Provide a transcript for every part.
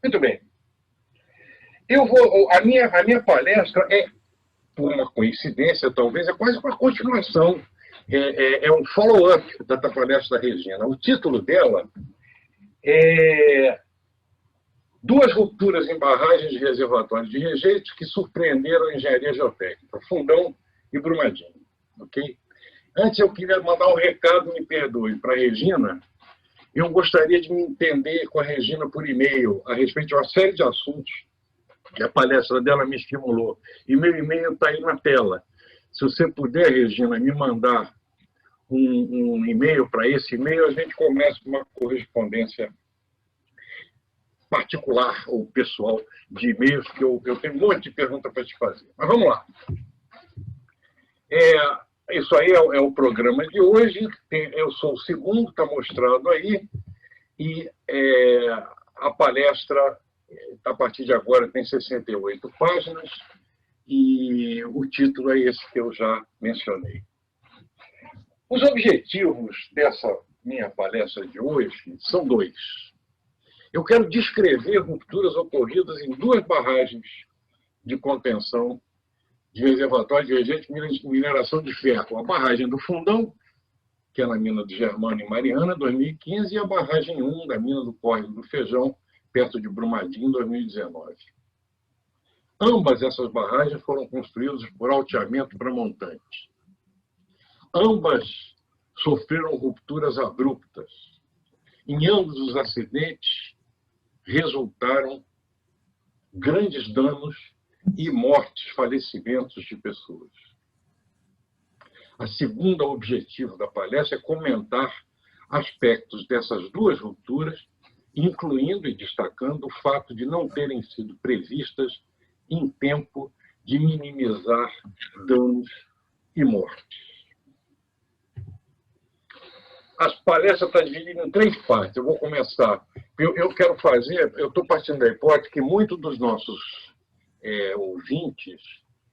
Muito bem. A minha palestra é, por uma coincidência, talvez, é quase uma continuação. É um follow-up da palestra da Regina. O título dela é Duas rupturas em barragens de reservatórios de rejeitos que surpreenderam a engenharia geotécnica, Fundão e Brumadinho. Ok? Antes, eu queria mandar um recado, me perdoe, para a Regina. Eu gostaria de me entender com a Regina por e-mail a respeito de uma série de assuntos que a palestra dela me estimulou. E meu e-mail está aí na tela. Se você puder, Regina, me mandar um e-mail para esse e-mail, a gente começa uma correspondência particular ou pessoal de e-mails, que eu tenho um monte de perguntas para te fazer. Mas vamos lá. Isso aí é o programa de hoje. Eu sou o segundo, está mostrado aí. E a palestra, a partir de agora, tem 68 páginas. E o título é esse que eu já mencionei. Os objetivos dessa minha palestra de hoje são dois. Eu quero descrever rupturas ocorridas em duas barragens de contenção de reservatório de rejeitos de mineração de ferro. A barragem do Fundão, que é na mina do Germano, em Mariana, 2015, e a barragem 1 da mina do Córrego do Feijão, perto de Brumadinho, em 2019. Ambas essas barragens foram construídas por alteamento para montantes. Ambas sofreram rupturas abruptas. Em ambos os acidentes, resultaram grandes danos e mortes, falecimentos de pessoas. A segunda objetivo da palestra é comentar aspectos dessas duas rupturas, incluindo e destacando o fato de não terem sido previstas em tempo de minimizar danos e mortes. As palestras estão divididas em três partes. Eu vou começar. Eu quero fazer, eu estou partindo da hipótese que muitos dos nossos ouvintes,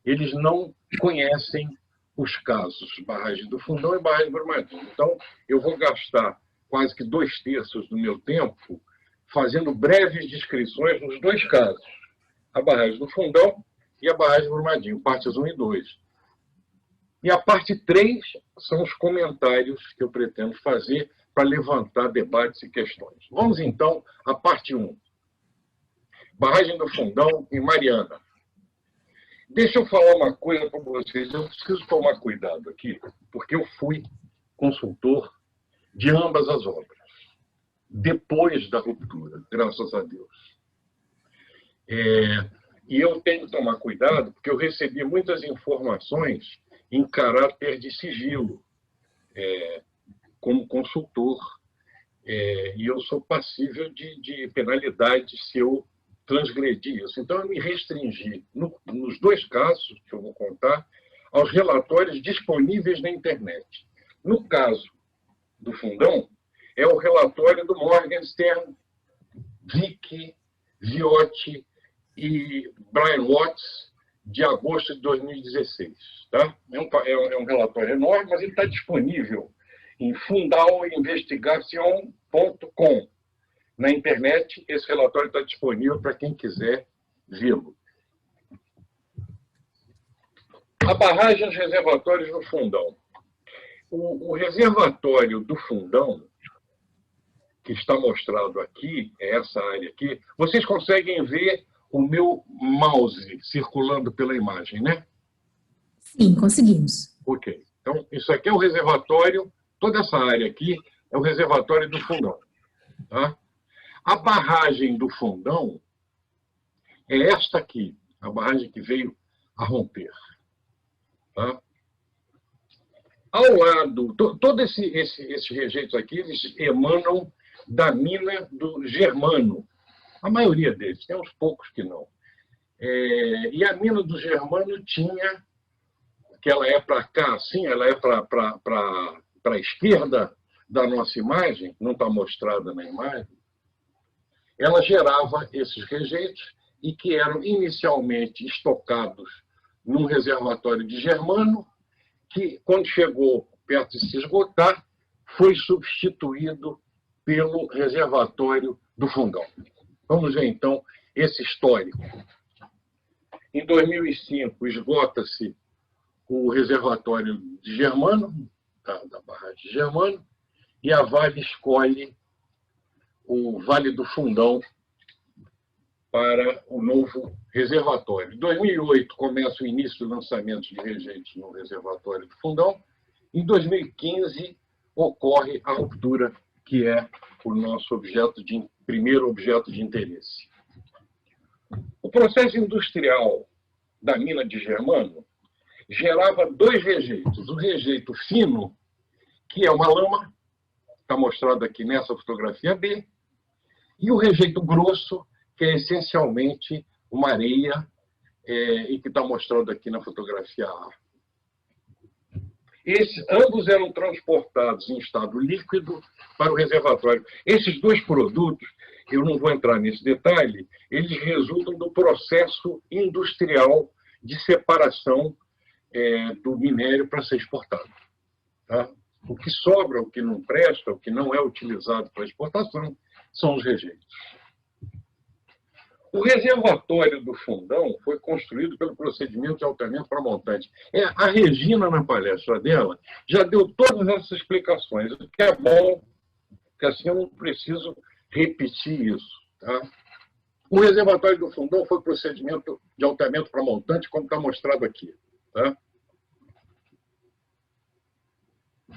eles não conhecem os casos, barragem do Fundão e barragem do Brumadinho. Então, eu vou gastar quase que 2/3 do meu tempo fazendo breves descrições dos dois casos, a barragem do Fundão e a barragem do Brumadinho, partes 1 e 2. E a parte 3 são os comentários que eu pretendo fazer para levantar debates e questões. Vamos, então, à parte 1. Barragem do Fundão em Mariana. Deixa eu falar uma coisa para vocês. Eu preciso tomar cuidado aqui, porque eu fui consultor de ambas as obras, depois da ruptura, graças a Deus. E eu tenho que tomar cuidado, porque eu recebi muitas informações em caráter de sigilo, como consultor, e eu sou passível de penalidade se eu transgredir isso. Então, eu me restringi, nos dois casos que eu vou contar, aos relatórios disponíveis na internet. No caso do Fundão, é o relatório do Morgenstern, Vick, Viotti e Brian Watts, de agosto de 2016. Tá? É um relatório enorme, mas ele está disponível em fundauinvestigation.com. Na internet, esse relatório está disponível para quem quiser vê-lo. A barragem dos reservatórios do Fundão. O reservatório do Fundão, que está mostrado aqui, é essa área aqui, vocês conseguem ver o meu mouse circulando pela imagem, né? Sim, conseguimos. Ok. Então, isso aqui é o reservatório, toda essa área aqui é o reservatório do Fundão. Tá? A barragem do Fundão é esta aqui, a barragem que veio a romper. Tá? Ao lado, todos esses rejeitos aqui, eles emanam da mina do Germano. A maioria deles, tem uns poucos que não. E a mina do Germano tinha, que ela é para cá, assim, ela é para a esquerda da nossa imagem, não está mostrada na imagem, ela gerava esses rejeitos e que eram inicialmente estocados num reservatório de Germano, que, quando chegou perto de se esgotar, foi substituído pelo reservatório do Fundão. Vamos ver, então, esse histórico. Em 2005, esgota-se o reservatório de Germano, da barragem de Germano, e a Vale escolhe o Vale do Fundão para o novo reservatório. Em 2008, começa o início do lançamento de rejeitos no reservatório do Fundão. Em 2015, ocorre a ruptura, que é o nosso primeiro objeto de interesse. O processo industrial da mina de Germano gerava dois rejeitos. O rejeito fino, que é uma lama, está mostrado aqui nessa fotografia B, e o rejeito grosso, que é essencialmente uma areia, e que está mostrado aqui na fotografia A. Ambos eram transportados em estado líquido para o reservatório. Esses dois produtos, eu não vou entrar nesse detalhe, eles resultam do processo industrial de separação do minério para ser exportado. Tá? O que sobra, o que não presta, o que não é utilizado para exportação, são os rejeitos. O reservatório do Fundão foi construído pelo procedimento de alteamento para montante. A Regina, na palestra dela, já deu todas essas explicações, o que é bom, porque assim eu não preciso repetir isso. Tá? O reservatório do Fundão foi procedimento de alteamento para montante, como está mostrado aqui. Tá?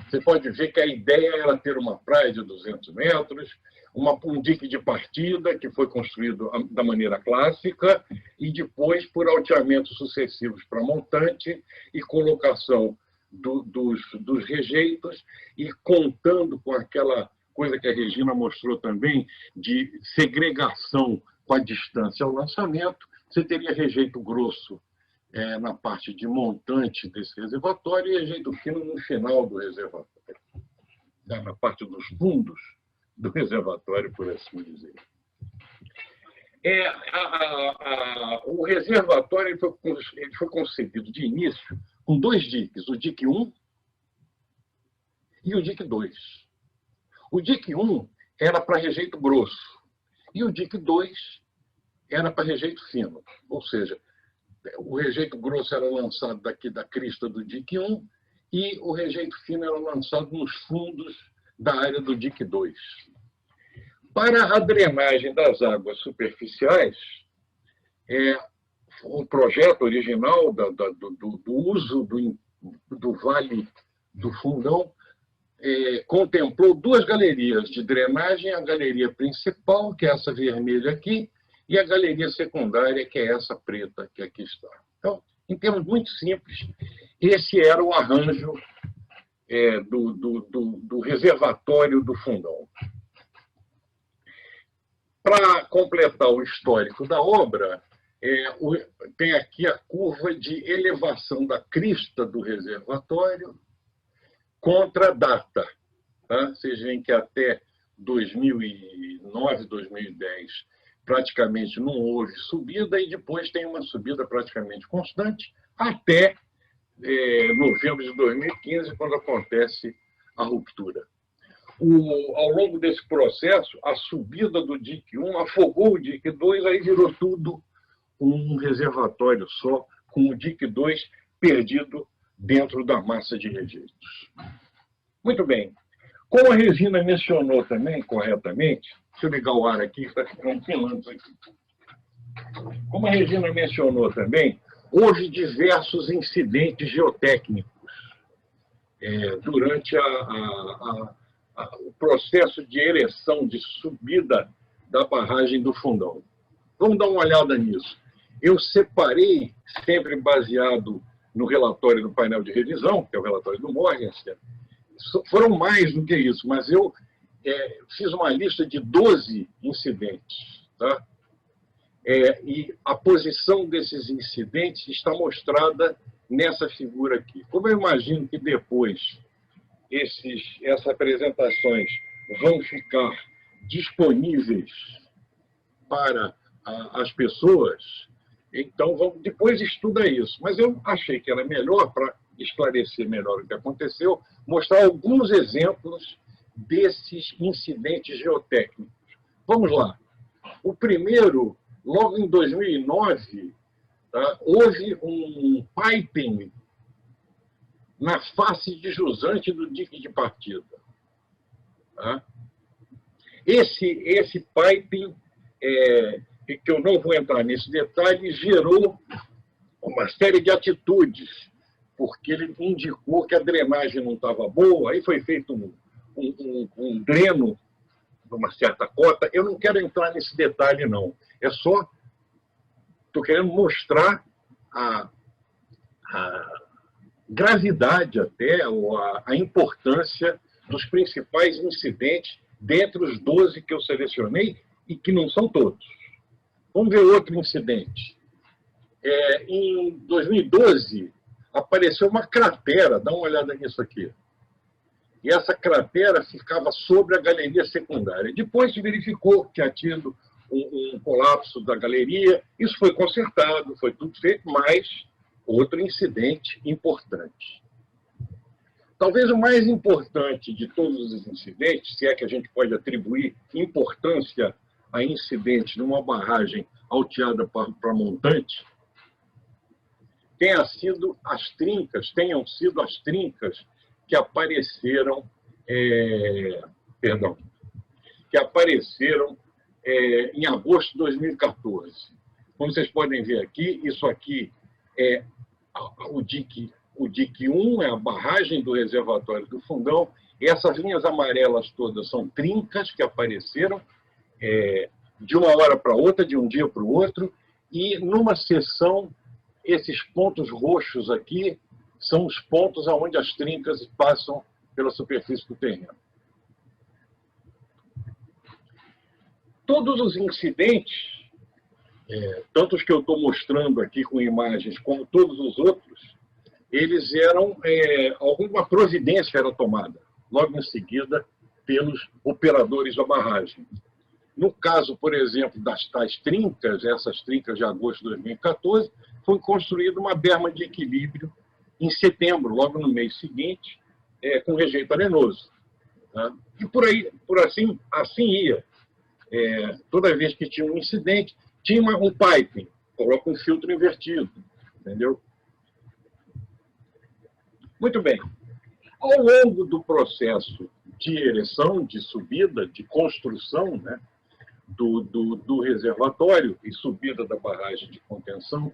Você pode ver que a ideia era ter uma praia de 200 metros, um dique de partida, que foi construído da maneira clássica, e depois, por alteamentos sucessivos para montante e colocação dos rejeitos, e contando com aquela coisa que a Regina mostrou também, de segregação com a distância ao lançamento, você teria rejeito grosso na parte de montante desse reservatório e rejeito fino no final do reservatório, na parte dos fundos do reservatório, por assim dizer. O reservatório ele foi concebido de início com dois diques, o dique 1 e o dique 2. O dique 1 era para rejeito grosso e o dique 2 era para rejeito fino, ou seja, o rejeito grosso era lançado daqui da crista do dique 1 e o rejeito fino era lançado nos fundos da área do dique 2. Para a drenagem das águas superficiais, o projeto original do uso do Vale do Fundão contemplou duas galerias de drenagem, a galeria principal, que é essa vermelha aqui, e a galeria secundária, que é essa preta que aqui está. Então, em termos muito simples, esse era o arranjo do reservatório do Fundão. Para completar o histórico da obra, tem aqui a curva de elevação da crista do reservatório contra a data. Tá? Vocês veem que até 2009, 2010, praticamente não houve subida, e depois tem uma subida praticamente constante, até novembro de 2015, quando acontece a ruptura. Ao longo desse processo, a subida do dique 1 afogou o dique 2, aí virou tudo um reservatório só, com o dique 2 perdido dentro da massa de rejeitos. Muito bem. Como a Regina mencionou também, corretamente, deixa eu ligar o ar aqui, está ficando pilando aqui. Como a Regina mencionou também, houve diversos incidentes geotécnicos durante o processo de ereção, de subida da barragem do Fundão. Vamos dar uma olhada nisso. Eu separei, sempre baseado no relatório do painel de revisão, que é o relatório do Morgenstern. Foram mais do que isso, mas eu fiz uma lista de 12 incidentes. Tá? E a posição desses incidentes está mostrada nessa figura aqui. Como eu imagino que depois essas apresentações vão ficar disponíveis para as pessoas, então depois estuda isso. Mas eu achei que era melhor, para esclarecer melhor o que aconteceu, mostrar alguns exemplos desses incidentes geotécnicos. Vamos lá. O primeiro, logo em 2009, tá, houve um piping na face de jusante do dique de partida. Tá? Esse piping, que eu não vou entrar nesse detalhe, gerou uma série de atitudes, porque ele indicou que a drenagem não estava boa, aí foi feito um dreno de uma certa cota. Eu não quero entrar nesse detalhe, não. É só... Estou querendo mostrar a gravidade até, ou a importância dos principais incidentes dentre os 12 que eu selecionei, e que não são todos. Vamos ver outro incidente. Em 2012, apareceu uma cratera, dá uma olhada nisso aqui. E essa cratera ficava sobre a galeria secundária. Depois se verificou que tinha tido um colapso da galeria, isso foi consertado, foi tudo feito, mas outro incidente importante. Talvez o mais importante de todos os incidentes, se é que a gente pode atribuir importância a incidentes numa barragem alteada para montante, tenham sido as trincas que apareceram, em agosto de 2014. Como vocês podem ver aqui, isso aqui é o dique 1, é a barragem do reservatório do Fundão. Essas linhas amarelas todas são trincas que apareceram de uma hora para outra, de um dia para o outro, e numa seção, esses pontos roxos aqui são os pontos onde as trincas passam pela superfície do terreno. Todos os incidentes, tanto os que eu estou mostrando aqui com imagens, como todos os outros, eles eram, alguma providência era tomada, logo em seguida, pelos operadores da barragem. No caso, por exemplo, das tais trincas, essas trincas de agosto de 2014, foi construída uma berma de equilíbrio em setembro, logo no mês seguinte, com rejeito arenoso. Tá? E assim ia. Toda vez que tinha um incidente, tinha um piping, coloca um filtro invertido, entendeu? Muito bem. Ao longo do processo de ereção, de subida, de construção, né, do reservatório e subida da barragem de contenção,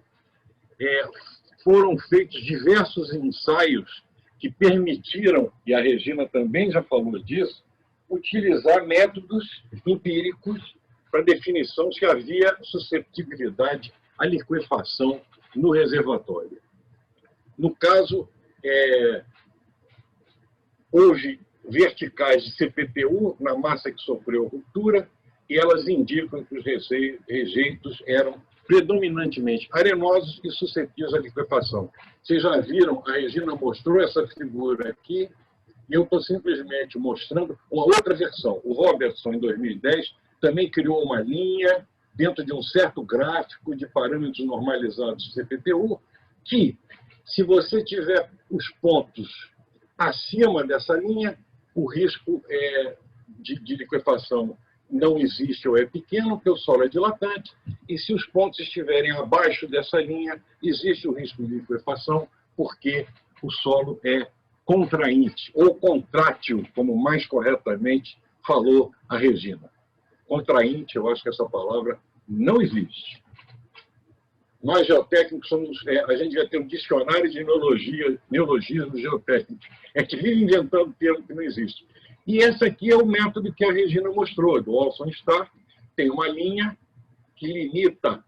foram feitos diversos ensaios que permitiram, e a Regina também já falou disso, utilizar métodos empíricos para definição se havia susceptibilidade à liquefação no reservatório. No caso, houve verticais de CPTU na massa que sofreu ruptura, e elas indicam que os rejeitos eram predominantemente arenosos e suscetíveis à liquefação. Vocês já viram, a Regina mostrou essa figura aqui, e eu estou simplesmente mostrando uma outra versão. O Robertson, em 2010, também criou uma linha dentro de um certo gráfico de parâmetros normalizados de CPTU, que, se você tiver os pontos acima dessa linha, o risco de liquefação não existe ou é pequeno, porque o solo é dilatante, e se os pontos estiverem abaixo dessa linha, existe o risco de liquefação, porque o solo é contrainte, ou contrátil, como mais corretamente falou a Regina. Contrainte, eu acho que essa palavra não existe. Nós, geotécnicos, a gente vai ter um dicionário de neologismos geotécnicos. A gente vive inventando termos que não existem. E esse aqui é o método que a Regina mostrou, do Olson Stark. Tem uma linha que limita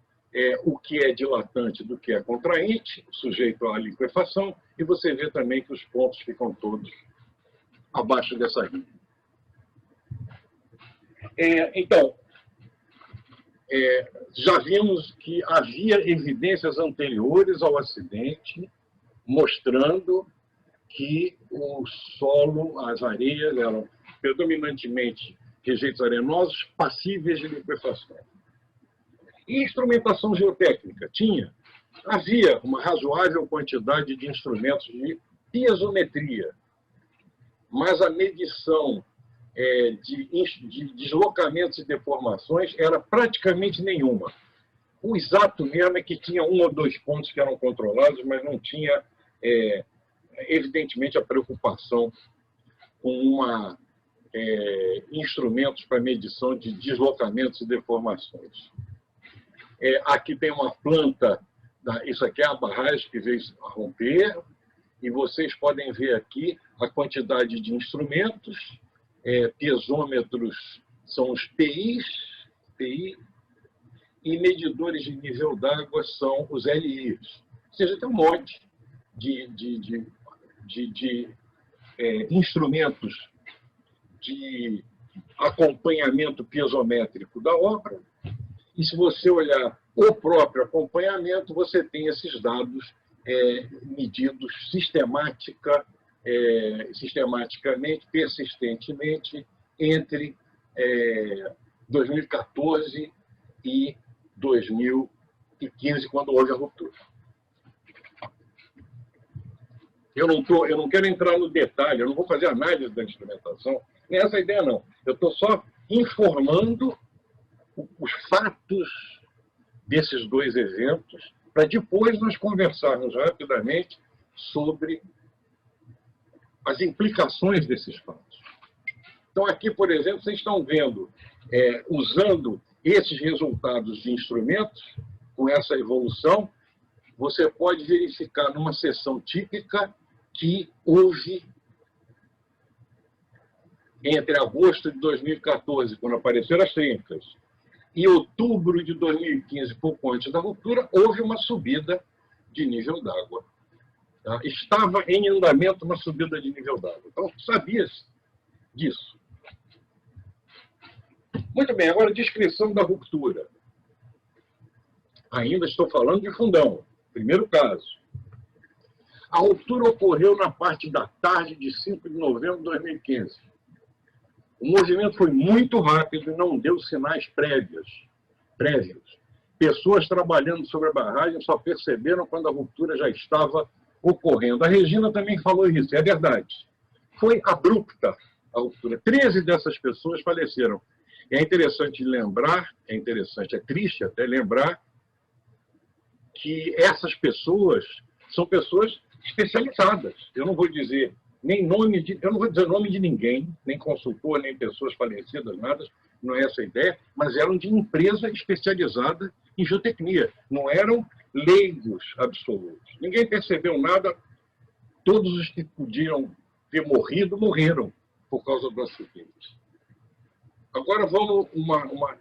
o que é dilatante do que é contrainte, sujeito à liquefação, e você vê também que os pontos ficam todos abaixo dessa linha. Então, já vimos que havia evidências anteriores ao acidente mostrando que o solo, as areias, eram predominantemente rejeitos arenosos passíveis de liquefação. E instrumentação geotécnica? Havia uma razoável quantidade de instrumentos de piezometria, mas a medição de deslocamentos e deformações era praticamente nenhuma. O exato mesmo é que tinha 1 ou 2 pontos que eram controlados, mas não tinha, evidentemente, a preocupação com instrumentos para medição de deslocamentos e deformações. Aqui tem uma planta, isso aqui é a barragem que veio a romper, e vocês podem ver aqui a quantidade de instrumentos, piezômetros são os PI, e medidores de nível d'água são os LIs. Ou seja, tem um monte de instrumentos de acompanhamento piezométrico da obra. E se você olhar o próprio acompanhamento, você tem esses dados medidos sistematicamente, persistentemente, entre 2014 e 2015, quando houve a ruptura. Eu não quero entrar no detalhe, eu não vou fazer análise da instrumentação, nem essa ideia não. Eu estou só informando os fatos desses 2 eventos, para depois nós conversarmos rapidamente sobre as implicações desses fatos. Então, aqui, por exemplo, vocês estão vendo, usando esses resultados de instrumentos, com essa evolução, você pode verificar numa seção típica que houve, entre agosto de 2014, quando apareceram as trincas, e outubro de 2015, pouco antes da ruptura, houve uma subida de nível d'água. Tá? Estava em andamento uma subida de nível d'água. Então, sabia-se disso. Muito bem, agora descrição da ruptura. Ainda estou falando de Fundão, primeiro caso. A ruptura ocorreu na parte da tarde de 5 de novembro de 2015. O movimento foi muito rápido e não deu sinais prévios. Pessoas trabalhando sobre a barragem só perceberam quando a ruptura já estava ocorrendo. A Regina também falou isso, é verdade. Foi abrupta a ruptura. 13 dessas pessoas faleceram. É interessante lembrar, é triste até lembrar, que essas pessoas são pessoas especializadas. Eu não vou dizer eu não vou dizer nome de ninguém, nem consultor, nem pessoas falecidas, nada, não é essa a ideia, mas eram de empresa especializada em geotecnia, não eram leigos absolutos. Ninguém percebeu nada, todos os que podiam ter morrido, morreram por causa do acidente. Agora vamos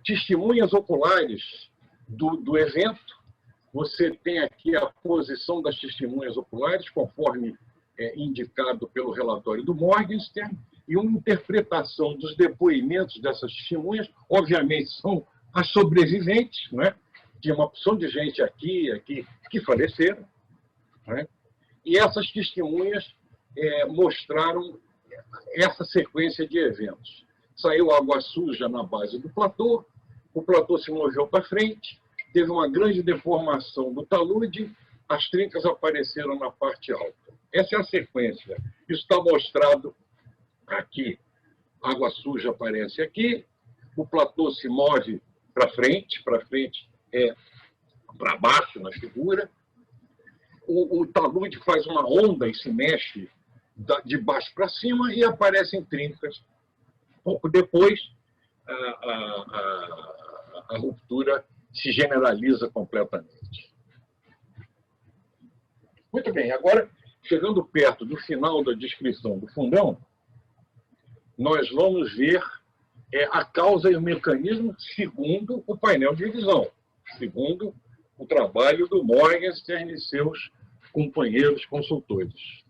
testemunhas oculares do evento. Você tem aqui a posição das testemunhas oculares, conforme indicado pelo relatório do Morgenstern, e uma interpretação dos depoimentos dessas testemunhas. Obviamente, são as sobreviventes, né? Tinha uma opção de gente aqui que faleceram, né? E essas testemunhas mostraram essa sequência de eventos. Saiu água suja na base do platô, o platô se moveu para frente, teve uma grande deformação do talude, as trincas apareceram na parte alta. Essa é a sequência. Isso está mostrado aqui. Água suja aparece aqui, o platô se move para frente para baixo na figura, o talude faz uma onda e se mexe de baixo para cima e aparecem trincas. Pouco depois, a ruptura se generaliza completamente. Muito bem, agora, chegando perto do final da descrição do Fundão, nós vamos ver a causa e o mecanismo segundo o painel de revisão, segundo o trabalho do Morgenstern e seus companheiros consultores.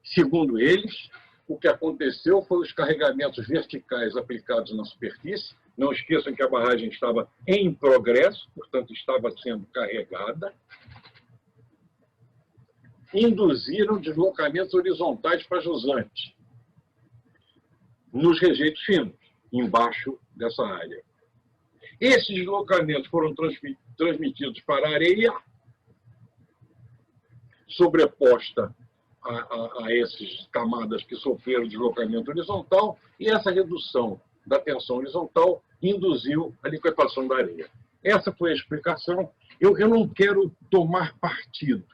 Segundo eles, o que aconteceu foi os carregamentos verticais aplicados na superfície. Não esqueçam que a barragem estava em progresso, portanto, estava sendo carregada. Induziram deslocamentos horizontais para jusante, nos rejeitos finos, embaixo dessa área. Esses deslocamentos foram transmitidos para a areia, sobreposta a essas camadas que sofreram deslocamento horizontal, e essa redução da tensão horizontal induziu a liquefação da areia. Essa foi a explicação. Eu não quero tomar partido.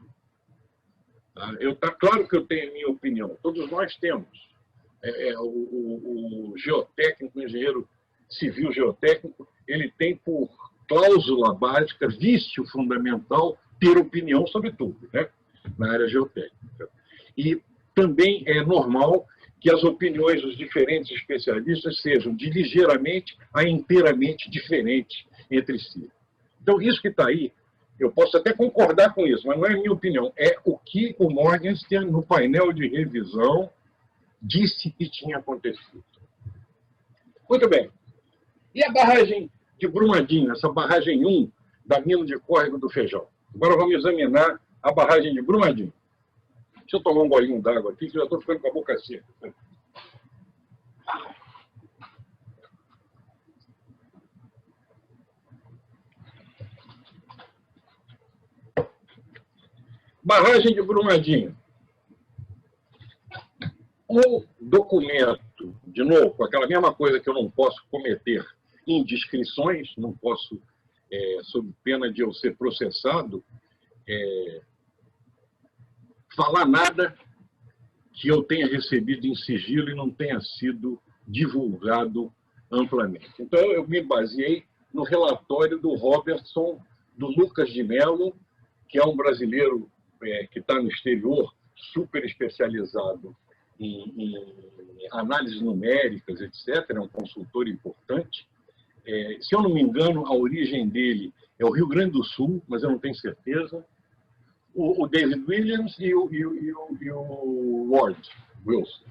Tá claro que eu tenho a minha opinião, todos nós temos. O geotécnico, o engenheiro civil geotécnico, ele tem por cláusula básica, vício fundamental, ter opinião sobre tudo, né? Na área geotécnica. E também é normal que as opiniões dos diferentes especialistas sejam de ligeiramente a inteiramente diferentes entre si. Então, isso que está aí, eu posso até concordar com isso, mas não é minha opinião, é o que o Morgenstern, no painel de revisão, disse que tinha acontecido. Muito bem. E a barragem de Brumadinho, essa barragem 1 da mina de Córrego do Feijão? Agora vamos examinar a barragem de Brumadinho. Deixa eu tomar um golinho d'água aqui, que eu já estou ficando com a boca seca. Barragem de Brumadinho. O documento, de novo, aquela mesma coisa que eu não posso cometer indiscrições, não posso, sob pena de eu ser processado, falar nada que eu tenha recebido em sigilo e não tenha sido divulgado amplamente. Então, eu me baseei no relatório do Robertson, do Lucas de Mello, que é um brasileiro que está no exterior, super especializado em análises numéricas, etc., é um consultor importante. Se eu não me engano, a origem dele é o Rio Grande do Sul, mas eu não tenho certeza. O David Williams e o Ward Wilson.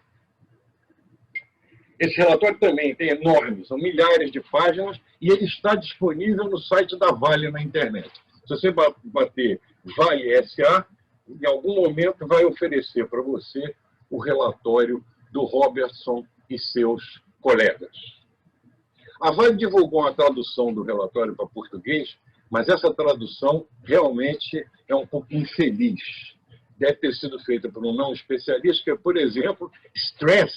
Esse relatório também tem enormes, são milhares de páginas, e ele está disponível no site da Vale na internet. Se você bater Vale SA, em algum momento vai oferecer para você o relatório do Robertson e seus colegas. A Vale divulgou uma tradução do relatório para português, mas essa tradução realmente é um pouco infeliz. Deve ter sido feita por um não especialista, que, por exemplo, stress,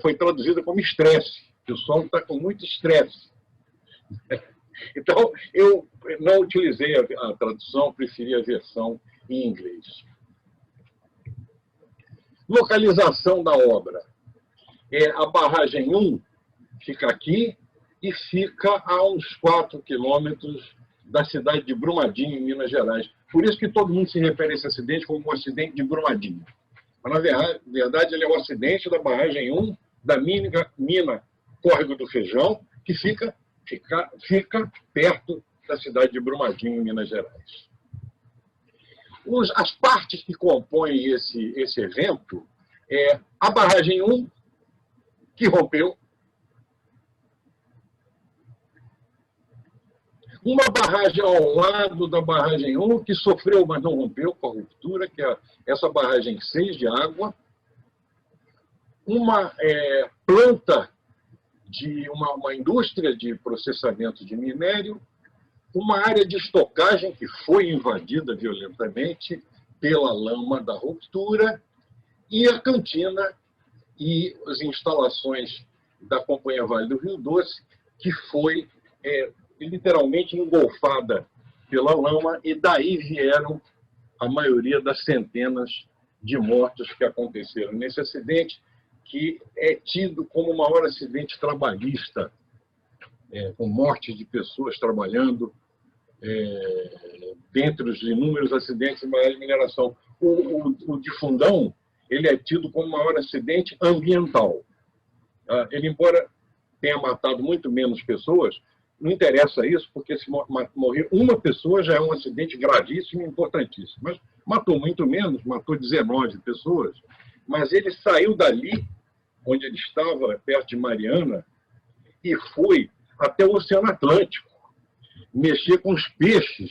foi traduzido como estresse, que o solo está com muito estresse. Então, eu não utilizei a tradução, preferi a versão em inglês. Localização da obra. A barragem 1 fica aqui e fica a uns 4 quilômetros da cidade de Brumadinho, em Minas Gerais. Por isso que todo mundo se refere a esse acidente como o acidente de Brumadinho. Mas, na verdade, ele é o acidente da barragem 1 da mina Córrego do Feijão, que fica perto da cidade de Brumadinho, em Minas Gerais. As partes que compõem esse evento é a barragem 1, que rompeu, uma barragem ao lado da barragem 1, que sofreu, mas não rompeu com a ruptura, que é essa barragem 6 de água, uma planta de uma indústria de processamento de minério, uma área de estocagem que foi invadida violentamente pela lama da ruptura, e a cantina e as instalações da Companhia Vale do Rio Doce, que foi literalmente engolfada pela lama, e daí vieram a maioria das centenas de mortos que aconteceram nesse acidente, que é tido como o maior acidente trabalhista, com mortes de pessoas trabalhando, dentre os inúmeros acidentes em área de mineração. O de Fundão, ele é tido como o maior acidente ambiental. Ele, embora tenha matado muito menos pessoas, não interessa isso, porque se morrer uma pessoa já é um acidente gravíssimo e importantíssimo. Mas matou muito menos, matou 19 pessoas, mas ele saiu dali, onde ele estava, perto de Mariana, e foi até o Oceano Atlântico, mexer com os peixes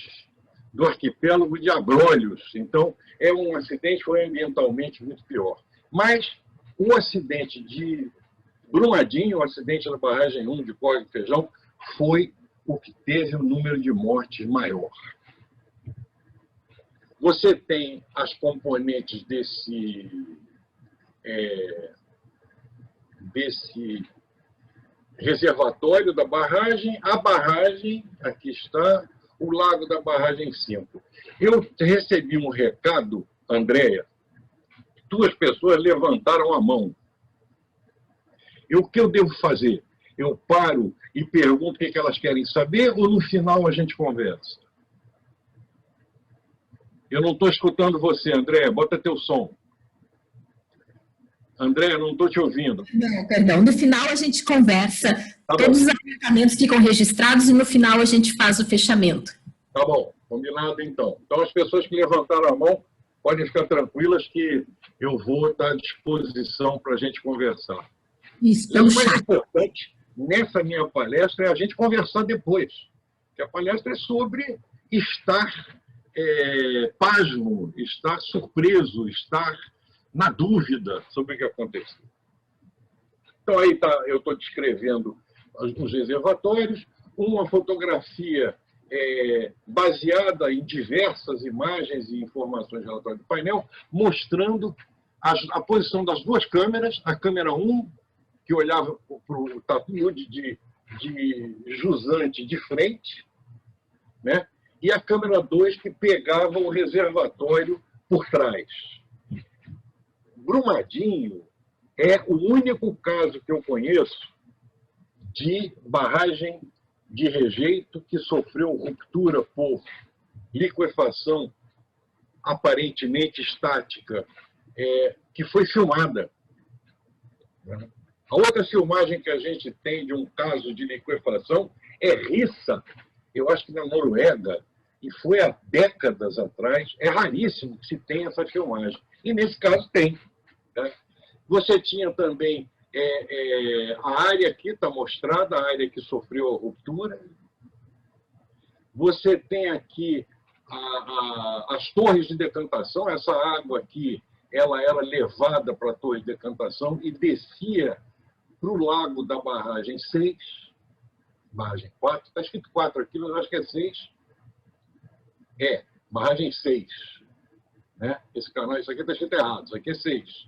do arquipélago de Abrolhos. Então, um acidente foi ambientalmente muito pior. Mas o acidente de Brumadinho, o acidente da barragem 1 de Córrego do Feijão, foi o que teve o número de mortes maior. Você tem as componentes desse reservatório da barragem, a barragem, aqui está, o lago da barragem 5. Eu recebi um recado, Andréia, 2 pessoas levantaram a mão. O que eu devo fazer? Eu paro e pergunto o que elas querem saber ou no final a gente conversa? Eu não estou escutando você, Andréia, bota teu som. André, não estou te ouvindo. Não, perdão. No final a gente conversa, Tá todos bom. os apontamentos ficam registrados e no final a gente faz o fechamento. Tá bom, combinado então. Então as pessoas que levantaram a mão podem ficar tranquilas que eu vou estar à disposição para a gente conversar. Isso, E pelo o mais chat. importante nessa minha palestra é a gente conversar depois. Que a palestra é sobre estar pasmo, estar surpreso, estar na dúvida sobre o que aconteceu. Então, aí tá, eu estou descrevendo os reservatórios, uma fotografia baseada em diversas imagens e informações relatórias do painel, mostrando a posição das 2 câmeras, a câmera 1, que olhava para o talude de jusante de frente, né? E a câmera 2, que pegava o reservatório por trás. Brumadinho é o único caso que eu conheço de barragem de rejeito que sofreu ruptura por liquefação aparentemente estática, que foi filmada. A outra filmagem que a gente tem de um caso de liquefação é Rissa, eu acho que na Noruega, e foi há décadas atrás. É raríssimo que se tenha essa filmagem. E nesse caso tem. Tá? Você tinha também a área aqui, está mostrada, a área que sofreu a ruptura. Você tem aqui as torres de decantação. Essa água aqui, ela era levada para a torre de decantação e descia para o lago da barragem 6, barragem 4, está escrito 4 aqui, mas acho que é 6. Barragem 6. Né? Esse canal, isso aqui está escrito errado, isso aqui é 6.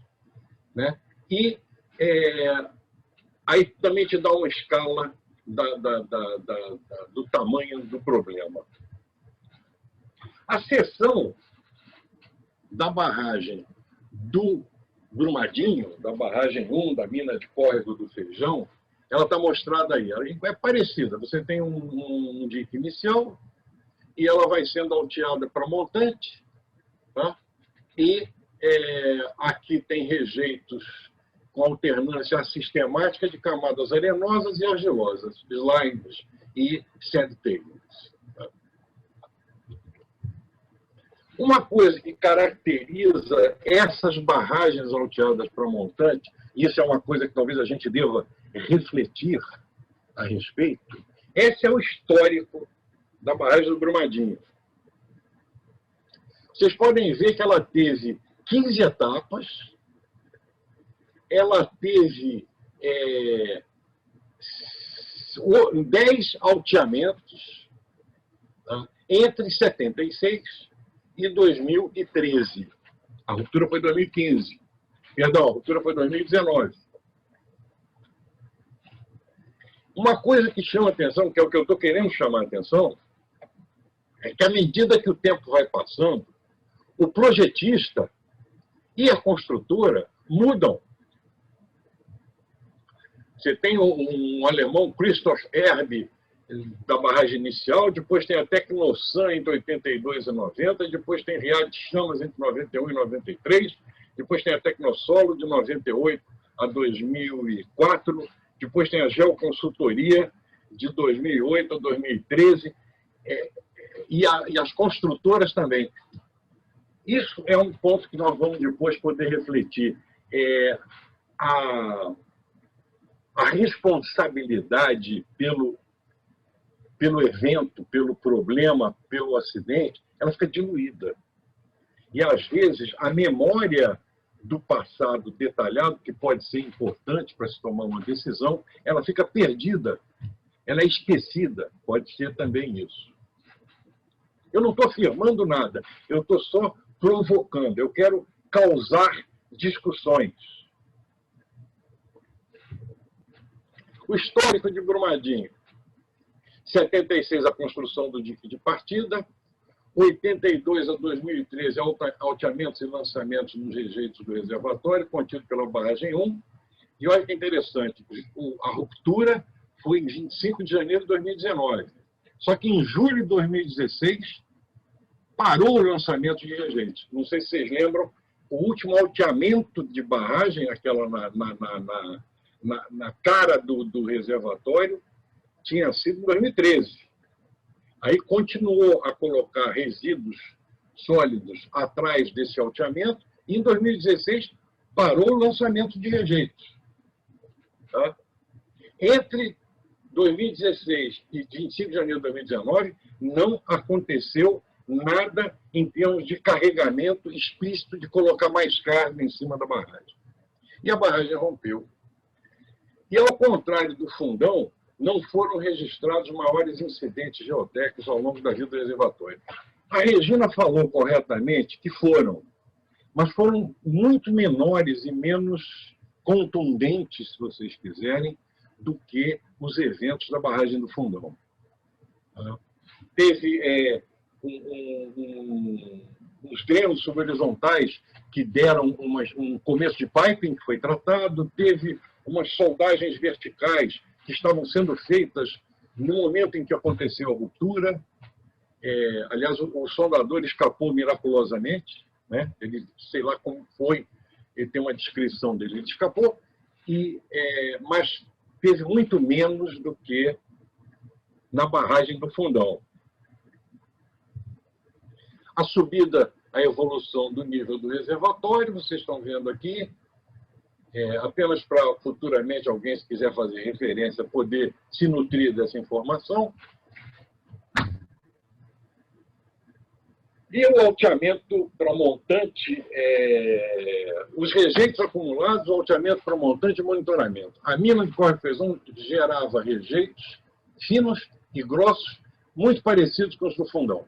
Né? E aí também te dá uma escala do tamanho do problema. A seção da barragem do Brumadinho, da barragem 1, da mina de Córrego do Feijão, ela está mostrada aí. Ela é parecida. Você tem um dique inicial e ela vai sendo alteada para montante. Tá? E aqui tem rejeitos com alternância sistemática de camadas arenosas e argilosas, slimes e sand tailings. Tá? Uma coisa que caracteriza essas barragens alteadas para montante, e isso é uma coisa que talvez a gente deva refletir a respeito, esse é o histórico da barragem do Brumadinho. Vocês podem ver que ela teve 15 etapas, ela teve 10 alteamentos, tá? Entre 76 e 2013. A ruptura foi em 2015. Perdão, a ruptura foi em 2019. Uma coisa que chama atenção, que é o que eu estou querendo chamar a atenção, é que à medida que o tempo vai passando, o projetista e a construtora mudam. Você tem um alemão, Christoph Erbe, da barragem inicial, depois tem a Tecnosan entre 82 e 90, depois tem Riad Chamas entre 91 e 93, depois tem a Tecnosolo de 98 a 2004, depois tem a Geoconsultoria de 2008 a 2013, e as construtoras também. Isso é um ponto que nós vamos depois poder refletir. A responsabilidade pelo evento, pelo problema, pelo acidente, ela fica diluída. E, às vezes, a memória do passado detalhado, que pode ser importante para se tomar uma decisão, ela fica perdida, ela é esquecida, pode ser também isso. Eu não estou afirmando nada, eu estou só provocando, eu quero causar discussões. O histórico de Brumadinho. 76, a construção do dique de partida. 82 a 2013, alteamentos e lançamentos nos rejeitos do reservatório, contido pela barragem 1. E olha que interessante, a ruptura foi em 25 de janeiro de 2019. Só que em julho de 2016, parou o lançamento de rejeitos. Não sei se vocês lembram, o último alteamento de barragem, aquela na cara do reservatório, tinha sido em 2013. Aí continuou a colocar resíduos sólidos atrás desse alteamento, e em 2016 parou o lançamento de rejeitos. Tá? Entre 2016 e 25 de janeiro de 2019, não aconteceu nada em termos de carregamento explícito de colocar mais carga em cima da barragem. E a barragem rompeu. E, ao contrário do Fundão, não foram registrados maiores incidentes geotécnicos ao longo da vida do reservatório. A Regina falou corretamente que foram, mas foram muito menores e menos contundentes, se vocês quiserem, do que os eventos da barragem do Fundão. Teve uns drenos subhorizontais que deram um começo de piping que foi tratado, teve umas soldagens verticais que estavam sendo feitas no momento em que aconteceu a ruptura. Aliás, o sondador escapou miraculosamente, né? Ele, sei lá como foi, ele tem uma descrição dele, ele escapou, mas teve muito menos do que na barragem do Fundão. A subida, a evolução do nível do reservatório, vocês estão vendo aqui, apenas para futuramente alguém, se quiser fazer referência, poder se nutrir dessa informação. E o alteamento para montante, os rejeitos acumulados, o alteamento para montante e monitoramento. A mina de Corre-Feijão gerava rejeitos finos e grossos, muito parecidos com os do Fundão.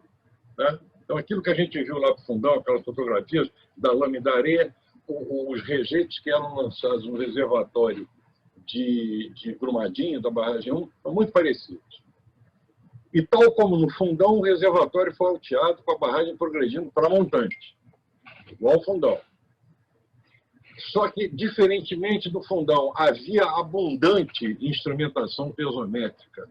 Tá? Então, aquilo que a gente viu lá para o Fundão, aquelas fotografias da lama e da areia, os rejeitos que eram lançados no reservatório de Brumadinho, da barragem 1, são muito parecidos. E tal como no Fundão, o reservatório foi alteado com a barragem progredindo para montante, igual ao Fundão. Só que, diferentemente do Fundão, havia abundante instrumentação pesométrica.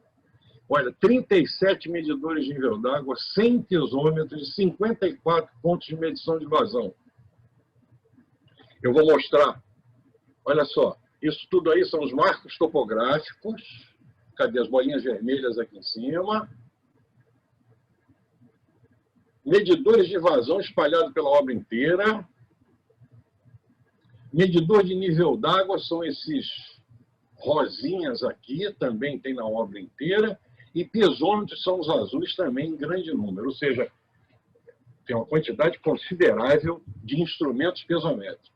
Olha, 37 medidores de nível d'água, 100 pesômetros e 54 pontos de medição de vazão. Eu vou mostrar. Olha só, isso tudo aí são os marcos topográficos. Cadê as bolinhas vermelhas aqui em cima? Medidores de vazão espalhados pela obra inteira. Medidor de nível d'água são esses rosinhas aqui, também tem na obra inteira. E pesômetros são os azuis também em grande número. Ou seja, tem uma quantidade considerável de instrumentos pesométricos.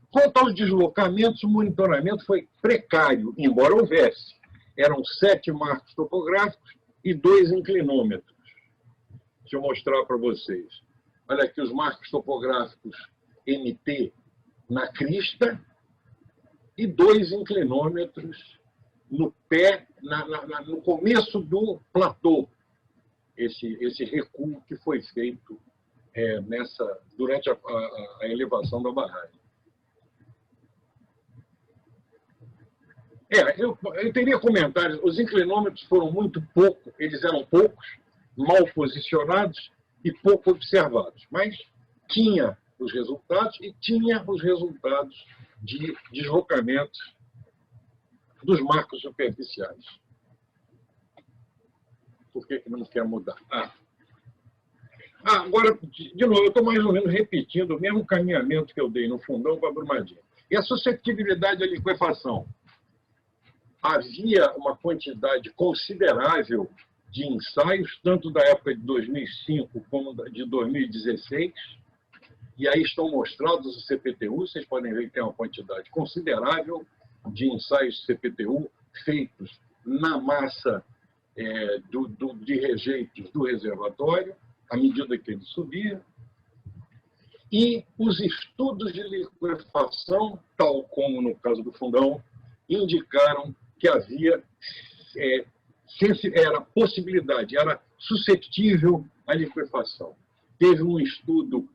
Quanto aos deslocamentos, o monitoramento foi precário, embora houvesse. Eram 7 marcos topográficos e 2 inclinômetros. Deixa eu mostrar para vocês. Olha aqui os marcos topográficos MT na crista e 2 inclinômetros no pé, no começo do platô. Esse recuo que foi feito durante a elevação da barragem. Eu teria comentários. Os inclinômetros foram muito pouco, eles eram poucos, mal posicionados e pouco observados. Mas tinha os resultados e tinha os resultados de deslocamentos dos marcos superficiais. Por que não quer mudar? Agora, de novo, eu estou mais ou menos repetindo o mesmo caminhamento que eu dei no Fundão para Brumadinho. E a susceptibilidade à liquefação. Havia uma quantidade considerável de ensaios, tanto da época de 2005 como de 2016, e aí estão mostrados os CPTU, vocês podem ver que tem uma quantidade considerável de ensaios CPTU feitos na massa de rejeitos do reservatório, à medida que ele subia. E os estudos de liquefação, tal como no caso do Fundão, indicaram que havia era possibilidade, era suscetível à liquefação. Teve um estudo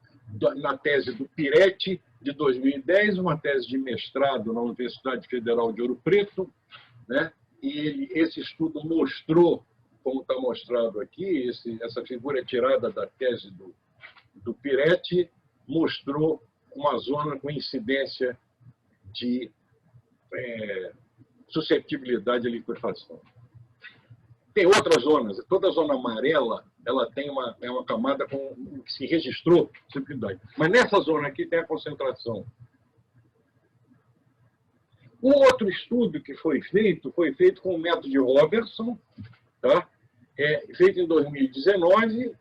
na tese do Piretti, de 2010, uma tese de mestrado na Universidade Federal de Ouro Preto, né? E esse estudo mostrou, como está mostrado aqui, essa figura é tirada da tese do Piretti, mostrou uma zona com incidência de suscetibilidade à liquefação. Tem outras zonas, toda a zona amarela ela tem uma camada com que se registrou suscetibilidade. Mas nessa zona aqui tem a concentração. Um outro estudo que foi feito com o método de Robertson, tá? Feito em 2019.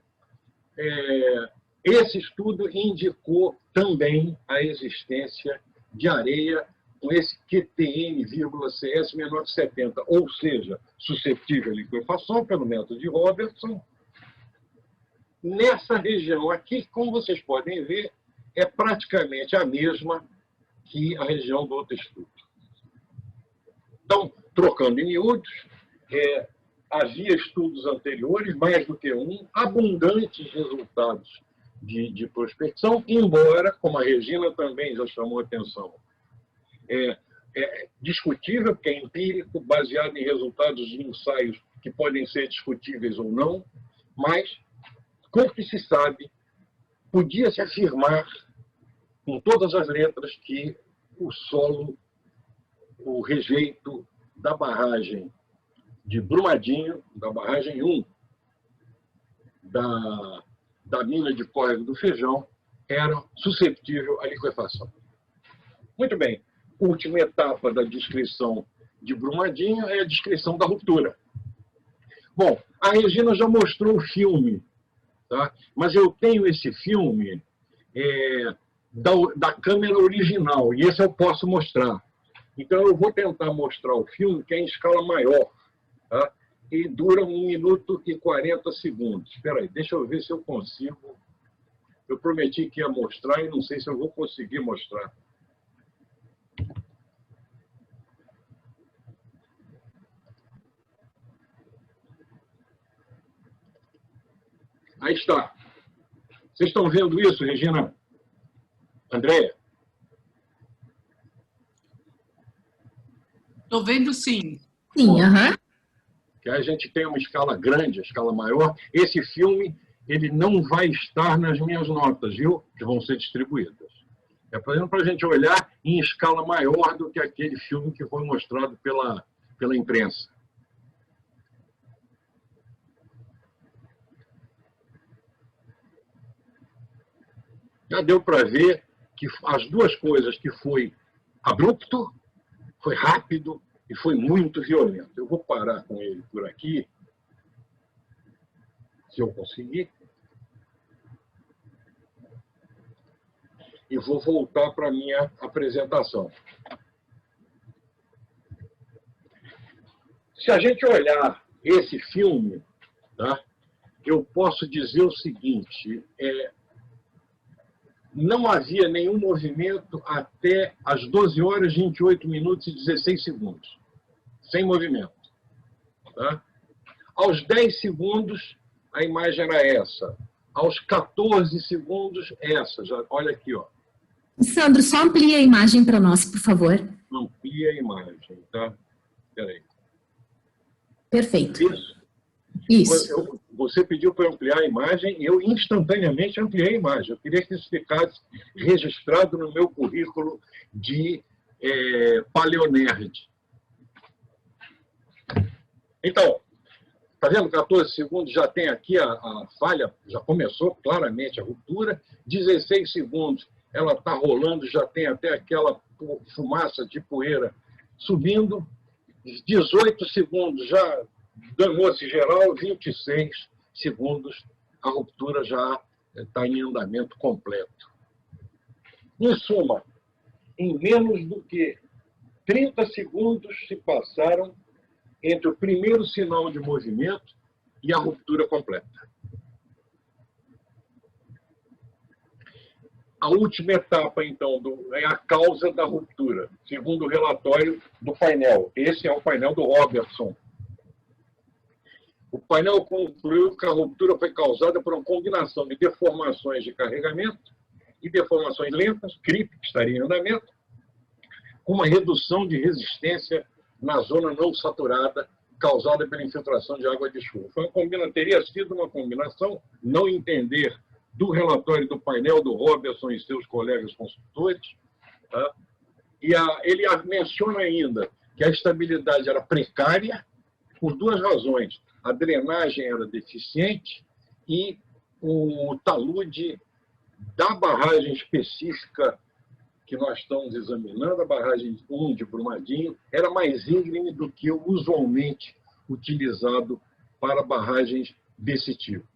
Esse estudo indicou também a existência de areia com esse QTN,CS menor de 70, ou seja, suscetível à liquefação pelo método de Robertson. Nessa região aqui, como vocês podem ver, é praticamente a mesma que a região do outro estudo. Então, trocando em miúdos, havia estudos anteriores, mais do que um, abundantes resultados de prospecção, embora, como a Regina também já chamou a atenção, discutível, porque é empírico, baseado em resultados de ensaios que podem ser discutíveis ou não, mas, como que se sabe, podia-se afirmar com todas as letras que o solo, o rejeito da barragem de Brumadinho, da barragem 1, da mina de Córrego do Feijão, era suscetível à liquefação. Muito bem. Última etapa da descrição de Brumadinho é a descrição da ruptura. Bom, a Regina já mostrou o filme, tá? Mas eu tenho esse filme da câmera original, e esse eu posso mostrar. Então, eu vou tentar mostrar o filme, que é em escala maior, tá? E dura 1 minuto e 40 segundos. Espera aí, deixa eu ver se eu consigo. Eu prometi que ia mostrar e não sei se eu vou conseguir mostrar. Aí está. Vocês estão vendo isso, Regina? Andréia? Estou vendo, sim. Sim, aham. Que a gente tem uma escala grande, a escala maior. Esse filme ele não vai estar nas minhas notas, viu? Que vão ser distribuídas. É para a gente olhar em escala maior do que aquele filme que foi mostrado pela imprensa. Já deu para ver que as duas coisas, que foi abrupto, foi rápido e foi muito violento. Eu vou parar com ele por aqui, se eu conseguir. E vou voltar para a minha apresentação. Se a gente olhar esse filme, tá, eu posso dizer o seguinte, não havia nenhum movimento até as 12 horas, 28 minutos e 16 segundos. Sem movimento. Tá? Aos 10 segundos, a imagem era essa. Aos 14 segundos, essa. Já, olha aqui, ó. Sandro, só amplia a imagem para nós, por favor. Amplia a imagem, tá? Espera aí. Perfeito. Isso. Você pediu para ampliar a imagem e eu instantaneamente ampliei a imagem. Eu queria que isso ficasse registrado no meu currículo de Paleonerd. Então, está vendo? 14 segundos já tem aqui a falha, já começou claramente a ruptura. 16 segundos ela está rolando, já tem até aquela fumaça de poeira subindo. 18 segundos já danou-se geral, 26 segundos a ruptura já está em andamento completo. Em suma, em menos do que 30 segundos se passaram entre o primeiro sinal de movimento e a ruptura completa. A última etapa, então, é a causa da ruptura, segundo o relatório do painel. Esse é o painel do Robertson. O painel concluiu que a ruptura foi causada por uma combinação de deformações de carregamento e deformações lentas, creep, que estaria em andamento, com uma redução de resistência na zona não saturada causada pela infiltração de água de chuva. Teria sido uma combinação, não entender, do relatório do painel do Robertson e seus colegas consultores. Tá? E ele menciona ainda que a estabilidade era precária por duas razões. A drenagem era deficiente e o talude da barragem específica que nós estamos examinando, a barragem 1 de Brumadinho, era mais íngreme do que o usualmente utilizado para barragens desse tipo.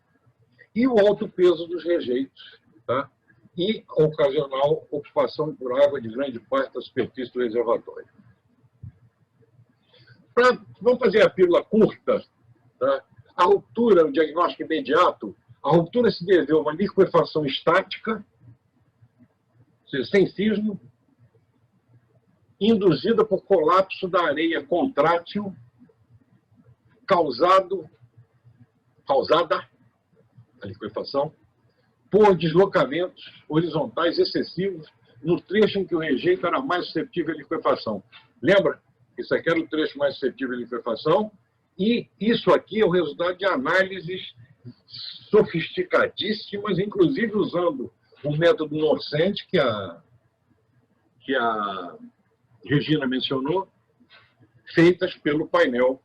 E o alto peso dos rejeitos, tá? E a ocasional ocupação por água de grande parte da superfície do reservatório. Vamos fazer a pílula curta. Tá? A ruptura, o diagnóstico imediato, a ruptura se deveu a uma liquefação estática, ou seja, sem sismo, induzida por colapso da areia contrátil, causada, a liquefação, por deslocamentos horizontais excessivos no trecho em que o rejeito era mais suscetível à liquefação. Lembra? Isso aqui era o trecho mais suscetível à liquefação, e isso aqui é o resultado de análises sofisticadíssimas, inclusive usando o método Norcent, que a Regina mencionou, feitas pelo painel.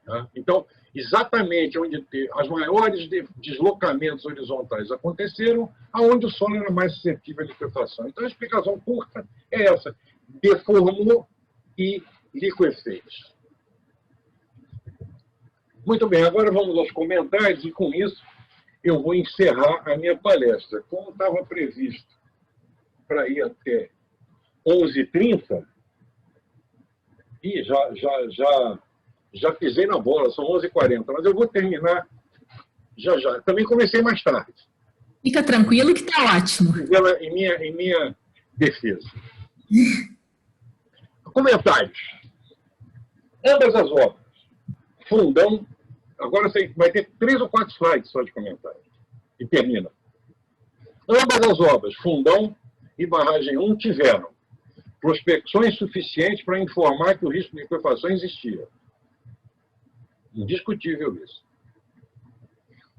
Tá? Então, exatamente onde as maiores deslocamentos horizontais aconteceram, aonde o solo era mais suscetível à liquefação. Então, a explicação curta é essa: deformou e liquefez. Muito bem, agora vamos aos comentários e, com isso, eu vou encerrar a minha palestra. Como estava previsto para ir até 11h30, e já pisei na bola, são 11h40, mas eu vou terminar já. Também comecei mais tarde. Fica tranquilo que está ótimo. Em minha defesa. Comentários. Ambas as obras. Fundão. Agora você vai ter 3 ou 4 slides só de comentários. E termina. Ambas as obras, Fundão e Barragem 1, tiveram prospecções suficientes para informar que o risco de liquefação existia. Indiscutível isso.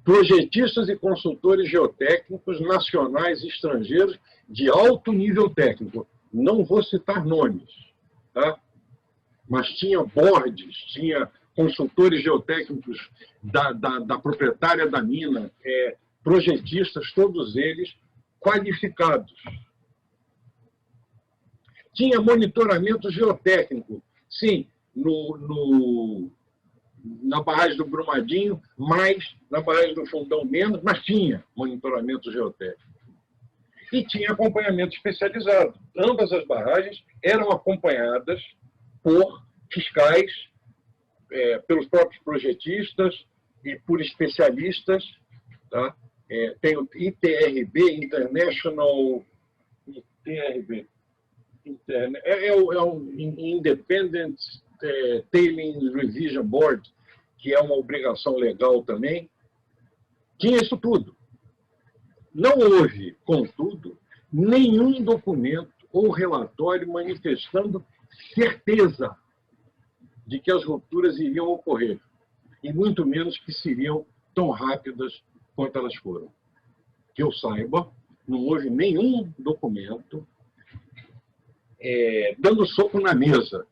Projetistas e consultores geotécnicos nacionais e estrangeiros de alto nível técnico. Não vou citar nomes, tá? Mas tinha boards, tinha consultores geotécnicos da proprietária da mina, projetistas, todos eles qualificados. Tinha monitoramento geotécnico, sim, na barragem do Brumadinho, mais na barragem do Fundão menos, mas tinha monitoramento geotécnico. E tinha acompanhamento especializado. Ambas as barragens eram acompanhadas por fiscais, pelos próprios projetistas e por especialistas. Tá? Tem o ITRB, International... ITRB. É o Independent Tailing Revision Board, que é uma obrigação legal também. Tinha isso tudo. Não houve, contudo, nenhum documento ou relatório manifestando certeza de que as rupturas iriam ocorrer, e muito menos que seriam tão rápidas quanto elas foram. Que eu saiba, não houve nenhum documento dando soco na mesa.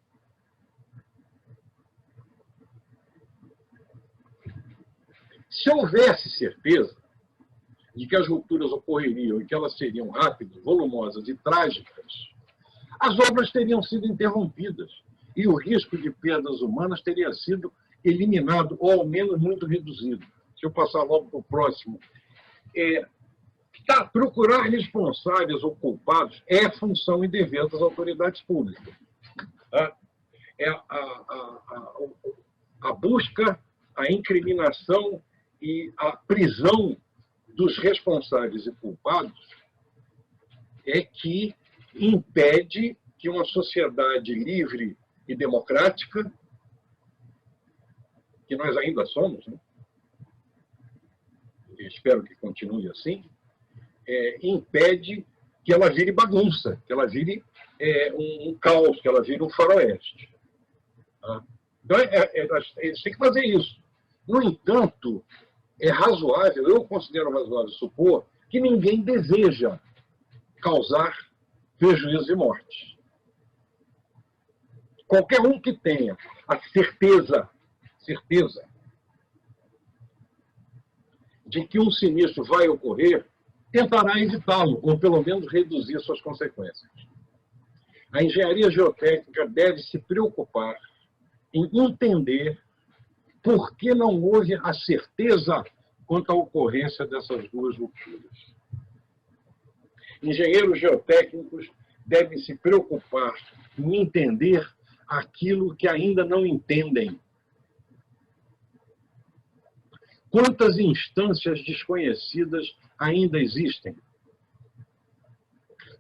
Se houvesse certeza de que as rupturas ocorreriam e que elas seriam rápidas, volumosas e trágicas, as obras teriam sido interrompidas e o risco de perdas humanas teria sido eliminado, ou ao menos muito reduzido. Se eu passar logo para o próximo. Procurar responsáveis ou culpados é função e dever das autoridades públicas. Tá? é a busca, a incriminação e a prisão dos responsáveis e culpados é que impede que uma sociedade livre e democrática, que nós ainda somos, né? Espero que continue assim, impede que ela vire bagunça, que ela vire um caos, que ela vire um faroeste. Tá? Então, eles têm que fazer isso. No entanto, é razoável, eu considero razoável supor, que ninguém deseja causar prejuízo e morte. Qualquer um que tenha a certeza de que um sinistro vai ocorrer, tentará evitá-lo, ou pelo menos reduzir suas consequências. A engenharia geotécnica deve se preocupar em entender por que não houve a certeza quanto à ocorrência dessas duas rupturas. Engenheiros geotécnicos devem se preocupar em entender aquilo que ainda não entendem. Quantas instâncias desconhecidas ainda existem?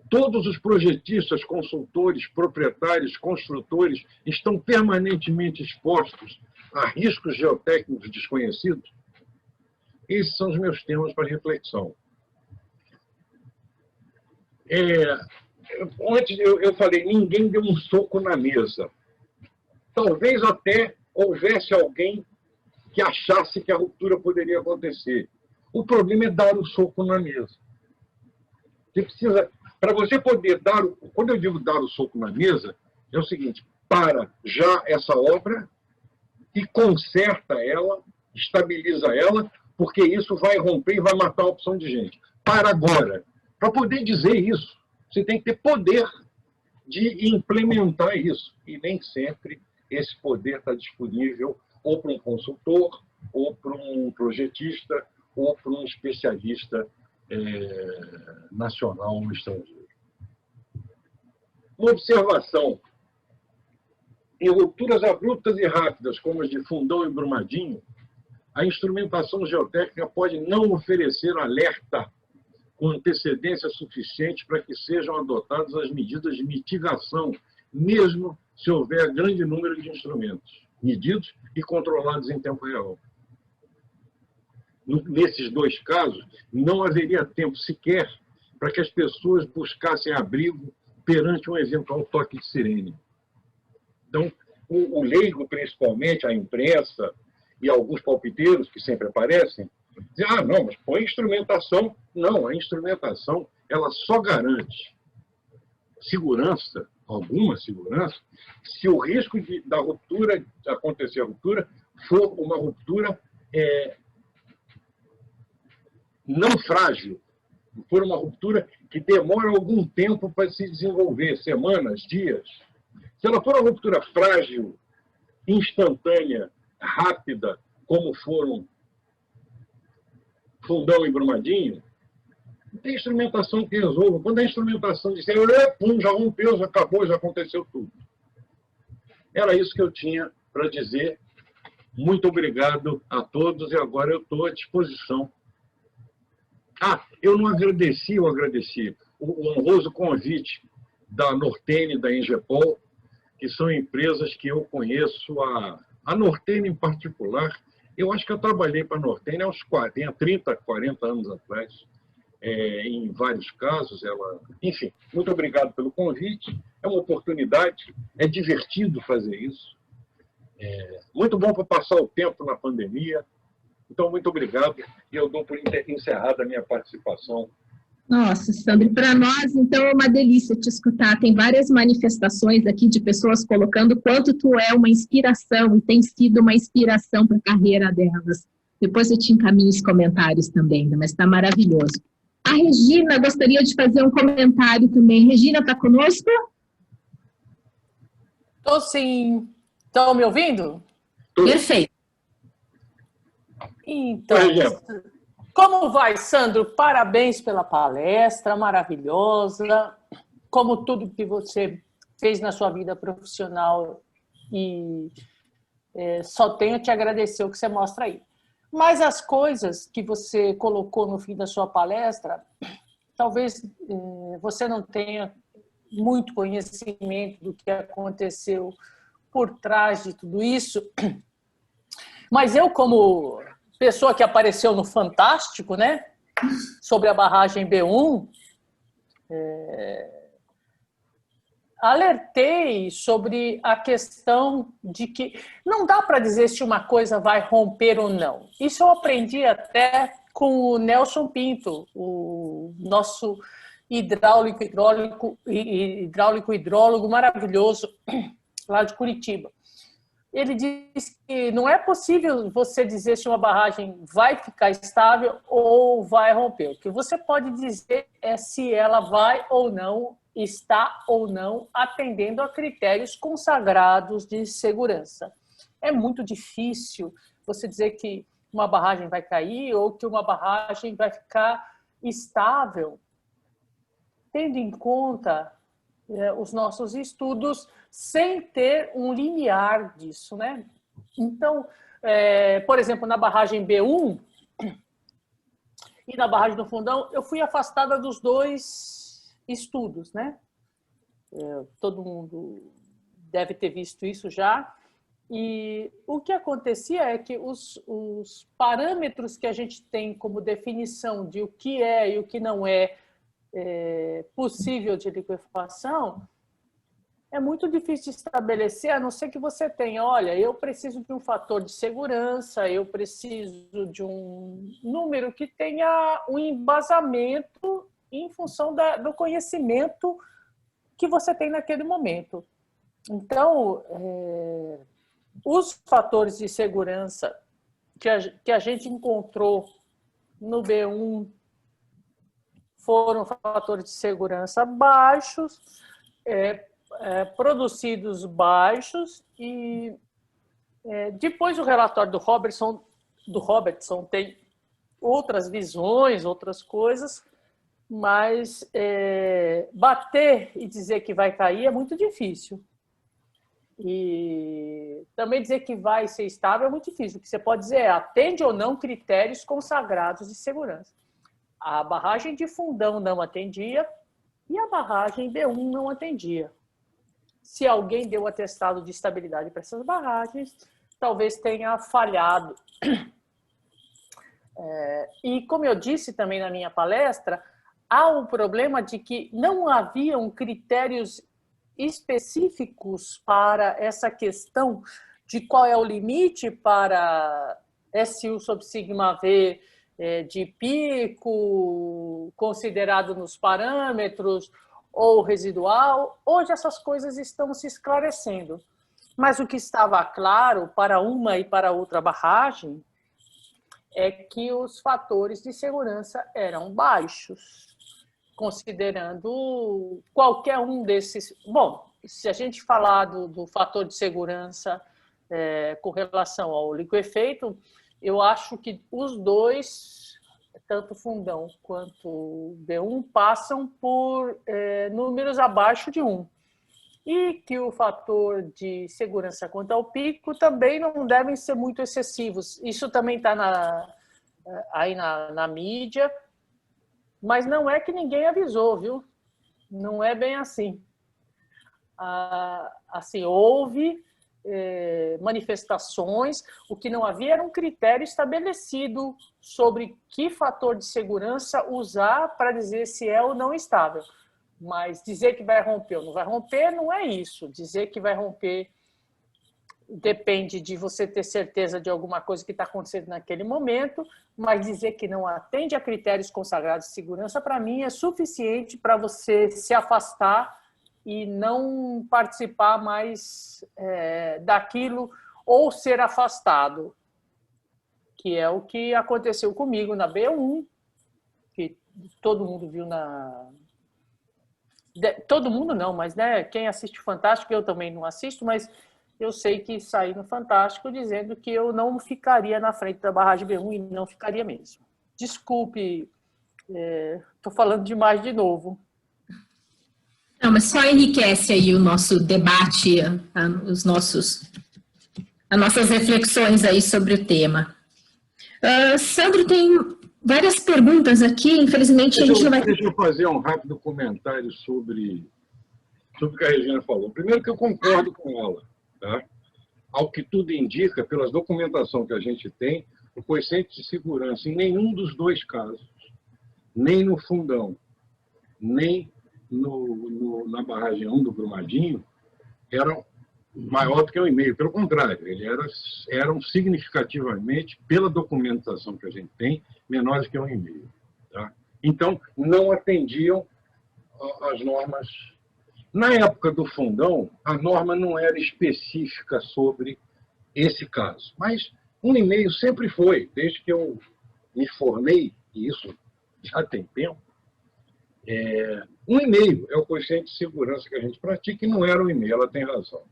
Todos os projetistas, consultores, proprietários, construtores estão permanentemente expostos a riscos geotécnicos desconhecidos? Esses são os meus temas para reflexão. Antes eu falei, ninguém deu um soco na mesa. Talvez até houvesse alguém que achasse que a ruptura poderia acontecer. O problema é dar o soco na mesa. Você precisa, para você poder dar, quando eu digo dar o soco na mesa, é o seguinte: para já essa obra e conserta ela, estabiliza ela, porque isso vai romper e vai matar a opção de gente. Para agora. Para poder dizer isso, você tem que ter poder de implementar isso. E nem sempre esse poder está disponível ou para um consultor, ou para um projetista, ou para um especialista nacional ou estrangeiro. Uma observação. Em rupturas abruptas e rápidas, como as de Fundão e Brumadinho, a instrumentação geotécnica pode não oferecer alerta com antecedência suficiente para que sejam adotadas as medidas de mitigação, mesmo se houver grande número de instrumentos medidos e controlados em tempo real. Nesses dois casos, não haveria tempo sequer para que as pessoas buscassem abrigo perante um eventual toque de sirene. Então, o leigo, principalmente, a imprensa e alguns palpiteiros que sempre aparecem, dizem, não, mas põe instrumentação. Não, a instrumentação ela só garante segurança, alguma segurança, se o risco da ruptura, de acontecer a ruptura, for uma ruptura não frágil, for uma ruptura que demora algum tempo para se desenvolver, semanas, dias. Se ela for uma ruptura frágil, instantânea, rápida, como foram Fundão e Brumadinho, não tem instrumentação que resolva. Quando a instrumentação disser, pum, já rompeu, já acabou, já aconteceu tudo. Era isso que eu tinha para dizer. Muito obrigado a todos e agora eu estou à disposição. Eu não agradeci, eu agradeci o honroso convite da Nortene e da Engepol, que são empresas que eu conheço, a Nortene em particular. Eu acho que eu trabalhei para a Nortene há uns 30, 40 anos atrás, em vários casos. Enfim, muito obrigado pelo convite. É uma oportunidade, é divertido fazer isso. Muito bom para passar o tempo na pandemia. Então, muito obrigado. E eu dou por encerrada a minha participação. Nossa, Sandro, para nós, então, é uma delícia te escutar. Tem várias manifestações aqui de pessoas colocando quanto tu é uma inspiração e tem sido uma inspiração para a carreira delas. Depois eu te encaminho os comentários também, mas está maravilhoso. A Regina gostaria de fazer um comentário também. Regina, está conosco? Estou sim. Estão me ouvindo? Perfeito. Então, como vai, Sandro? Parabéns pela palestra maravilhosa. Como tudo que você fez na sua vida profissional e só tenho a te agradecer o que você mostra aí. Mas as coisas que você colocou no fim da sua palestra, talvez você não tenha muito conhecimento do que aconteceu por trás de tudo isso, mas eu, como pessoa que apareceu no Fantástico, né, sobre a barragem B1, alertei sobre a questão de que não dá para dizer se uma coisa vai romper ou não. Isso eu aprendi até com o Nelson Pinto, o nosso hidrólogo maravilhoso lá de Curitiba. Ele disse que não é possível você dizer se uma barragem vai ficar estável ou vai romper. O que você pode dizer é se ela vai ou não, está ou não atendendo a critérios consagrados de segurança. É muito difícil você dizer que uma barragem vai cair ou que uma barragem vai ficar estável, tendo em conta os nossos estudos, sem ter um limiar disso, né? Então, por exemplo, na barragem B1 e na barragem do Fundão, eu fui afastada dos dois estudos, né? Todo mundo deve ter visto isso já. E o que acontecia é que os parâmetros que a gente tem como definição de o que é e o que não é possível de liquefação é muito difícil de estabelecer, a não ser que você tenha, olha, eu preciso de um fator de segurança, eu preciso de um número que tenha um embasamento em função do conhecimento que você tem naquele momento. Então, os fatores de segurança que a gente encontrou no B1 foram fatores de segurança baixos, produzidos baixos, e depois o relatório do Robertson tem outras visões, outras coisas, mas bater e dizer que vai cair é muito difícil. E também dizer que vai ser estável é muito difícil. O que você pode dizer é atende ou não critérios consagrados de segurança. A barragem de Fundão não atendia e a barragem B1 não atendia. Se alguém deu atestado de estabilidade para essas barragens, talvez tenha falhado. E, como eu disse também na minha palestra, há o problema de que não haviam critérios específicos para essa questão de qual é o limite para SU sobre sigma V de pico, considerado nos parâmetros, ou residual. Hoje essas coisas estão se esclarecendo. Mas o que estava claro para uma e para outra barragem é que os fatores de segurança eram baixos, considerando qualquer um desses. Bom, se a gente falar do fator de segurança com relação ao liquefeito, eu acho que os dois, tanto Fundão quanto B1, passam por números abaixo de 1. E que o fator de segurança quanto ao pico também não devem ser muito excessivos. Isso também está aí na mídia, mas não é que ninguém avisou, viu? Não é bem assim. Assim, houve manifestações, o que não havia era um critério estabelecido sobre que fator de segurança usar para dizer se é ou não estável. Mas dizer que vai romper ou não vai romper não é isso. Dizer que vai romper depende de você ter certeza de alguma coisa que está acontecendo naquele momento, mas dizer que não atende a critérios consagrados de segurança, para mim, é suficiente para você se afastar e não participar mais daquilo ou ser afastado, que é o que aconteceu comigo na B1, que todo mundo viu todo mundo não, mas quem assiste Fantástico, eu também não assisto, mas eu sei que saí no Fantástico dizendo que eu não ficaria na frente da barragem B1 e não ficaria mesmo. Desculpe, estou falando demais de novo. Não, mas só enriquece aí o nosso debate, as nossas reflexões aí sobre o tema. Sandro, tem várias perguntas aqui, infelizmente a gente não vai... Deixa eu fazer um rápido comentário sobre o que a Regina falou. Primeiro que eu concordo com ela, tá? Ao que tudo indica, pela documentação que a gente tem, o coeficiente de segurança em nenhum dos dois casos, nem no Fundão, nem na barragem 1 do Brumadinho, eram maior do que 1,5. Pelo contrário, eles eram significativamente, pela documentação que a gente tem, menores que 1,5. Tá? Então, não atendiam às normas. Na época do Fundão, a norma não era específica sobre esse caso, mas 1,5 sempre foi, desde que eu me formei, e isso já tem tempo, 1,5 é o coeficiente de segurança que a gente pratica e não era 1,5, ela tem razão.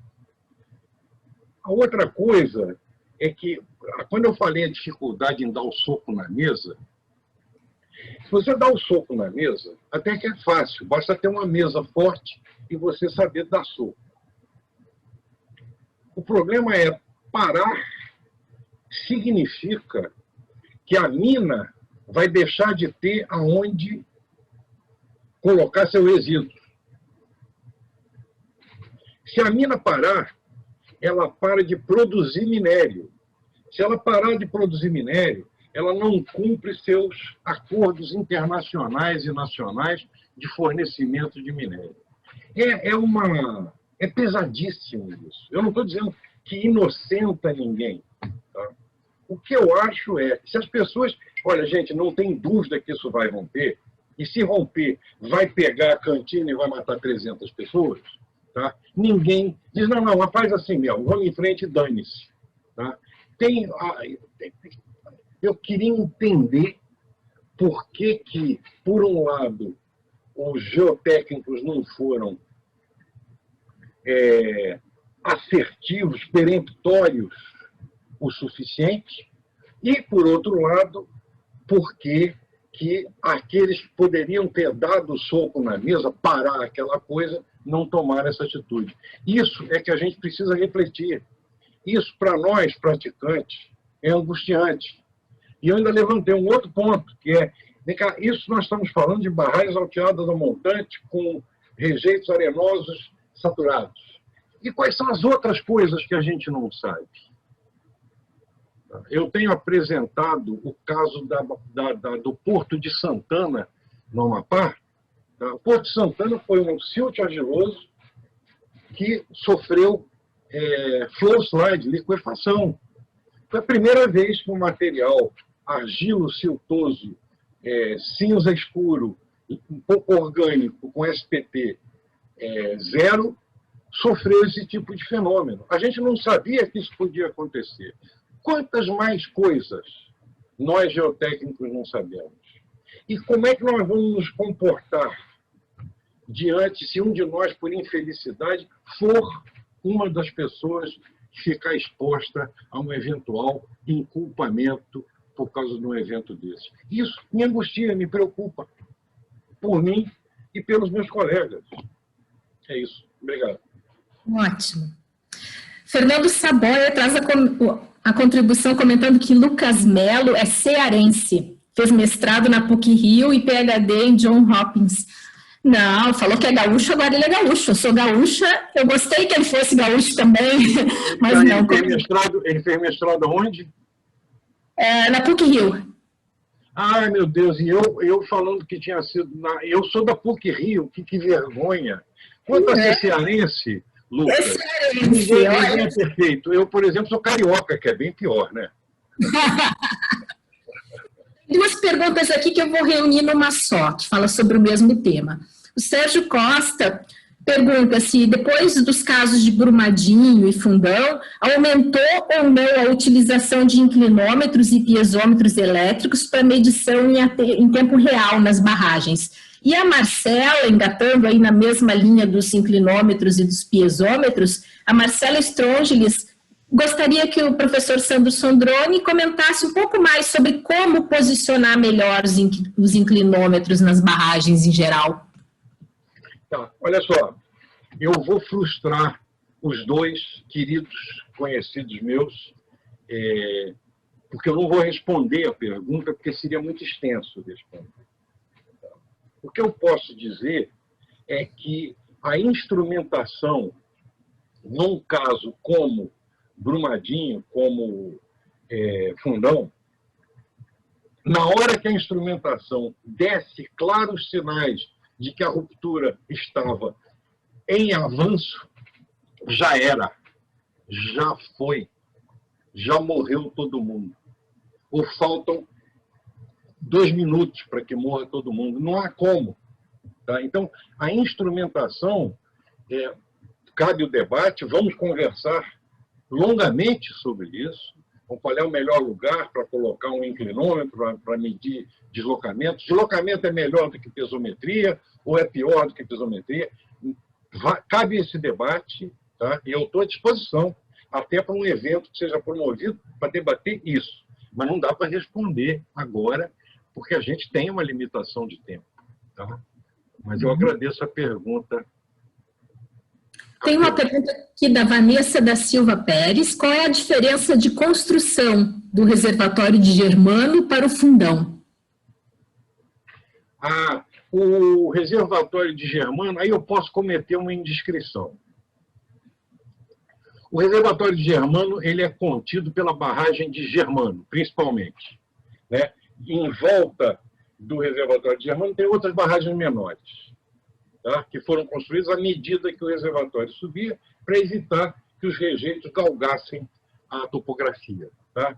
A outra coisa é que, quando eu falei a dificuldade em dar o soco na mesa, se você dá o soco na mesa, até que é fácil, basta ter uma mesa forte e você saber dar soco. O problema é parar significa que a mina vai deixar de ter aonde colocar seu resíduo. Se a mina parar, ela para de produzir minério. Se ela parar de produzir minério, ela não cumpre seus acordos internacionais e nacionais de fornecimento de minério. É pesadíssimo isso. Eu não estou dizendo que inocenta ninguém. Tá? O que eu acho é, se as pessoas... Olha, gente, não tem dúvida que isso vai romper, e se romper, vai pegar a cantina e vai matar 300 pessoas, tá? Ninguém diz, não, faz assim mesmo, vamos em frente e dane-se. Tá? Eu queria entender por que, por um lado, os geotécnicos não foram assertivos, peremptórios o suficiente, e, por outro lado, por que aqueles que poderiam ter dado o soco na mesa, parar aquela coisa, não tomaram essa atitude. Isso é que a gente precisa refletir. Isso, para nós, praticantes, é angustiante. E eu ainda levantei um outro ponto, que é, isso nós estamos falando de barragens alteadas a montante com rejeitos arenosos saturados. E quais são as outras coisas que a gente não sabe? Eu tenho apresentado o caso do Porto de Santana, no Amapá. O Porto de Santana foi um silt argiloso que sofreu flow slide, liquefação. Foi a primeira vez que um material argilo-siltoso, cinza escuro, um pouco orgânico, com SPT 0, sofreu esse tipo de fenômeno. A gente não sabia que isso podia acontecer. Quantas mais coisas nós, geotécnicos, não sabemos? E como é que nós vamos nos comportar diante, se um de nós, por infelicidade, for uma das pessoas que ficar exposta a um eventual inculpamento por causa de um evento desse? Isso me angustia, me preocupa, por mim e pelos meus colegas. É isso. Obrigado. Ótimo. Fernando Saboia traz a contribuição comentando que Lucas Melo é cearense, fez mestrado na PUC-Rio e PhD em Johns Hopkins. Não, falou que é gaúcho, agora ele é gaúcho. Eu sou gaúcha, eu gostei que ele fosse gaúcho também, mas não. Ele fez mestrado onde? Na PUC-Rio. Ai, meu Deus, e eu falando que tinha sido... Eu sou da PUC-Rio, que vergonha. Quanto a ser cearense... Lucas, ninguém é perfeito. Eu, por exemplo, sou carioca, que é bem pior, né? Duas perguntas aqui que eu vou reunir numa só, que fala sobre o mesmo tema. O Sérgio Costa pergunta se, depois dos casos de Brumadinho e Fundão, aumentou ou não a utilização de inclinômetros e piezômetros elétricos para medição em tempo real nas barragens. E a Marcela, engatando aí na mesma linha dos inclinômetros e dos piezômetros, a Marcela Strongeles gostaria que o professor Sandro Sondroni comentasse um pouco mais sobre como posicionar melhor os inclinômetros nas barragens em geral. Tá, olha só, eu vou frustrar os dois queridos conhecidos meus, porque eu não vou responder a pergunta, porque seria muito extenso responder. O que eu posso dizer é que a instrumentação, num caso como Brumadinho, como Fundão, na hora que a instrumentação desse claros sinais de que a ruptura estava em avanço, já era, já foi, já morreu todo mundo. Ou faltam 2 minutos para que morra todo mundo. Não há como. Tá? Então, a instrumentação, cabe o debate, vamos conversar longamente sobre isso. Qual é o melhor lugar para colocar um inclinômetro, para medir deslocamento? Deslocamento é melhor do que pesometria ou é pior do que pesometria? Cabe esse debate, tá? E eu estou à disposição, até para um evento que seja promovido para debater isso. Mas não dá para responder agora, porque a gente tem uma limitação de tempo. Tá? Mas eu agradeço a pergunta. Tem uma pergunta aqui da Vanessa da Silva Pérez. Qual é a diferença de construção do reservatório de Germano para o Fundão? O reservatório de Germano, aí eu posso cometer uma indiscrição. O reservatório de Germano ele é contido pela barragem de Germano, principalmente. Né? Em volta do reservatório de Germano tem outras barragens menores, tá? Que foram construídas à medida que o reservatório subia, para evitar que os rejeitos galgassem a topografia. Tá?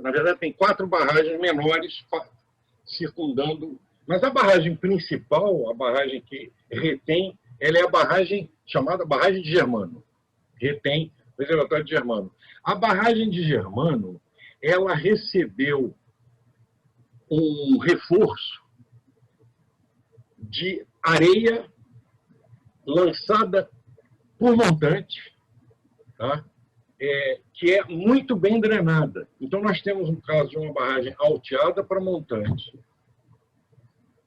Na verdade, tem 4 barragens menores circundando, mas a barragem principal, a barragem que retém, ela é a barragem chamada barragem de Germano. Retém o reservatório de Germano. A barragem de Germano, ela recebeu um reforço de areia lançada por montante, tá? Que é muito bem drenada. Então, nós temos um caso de uma barragem alteada para montante,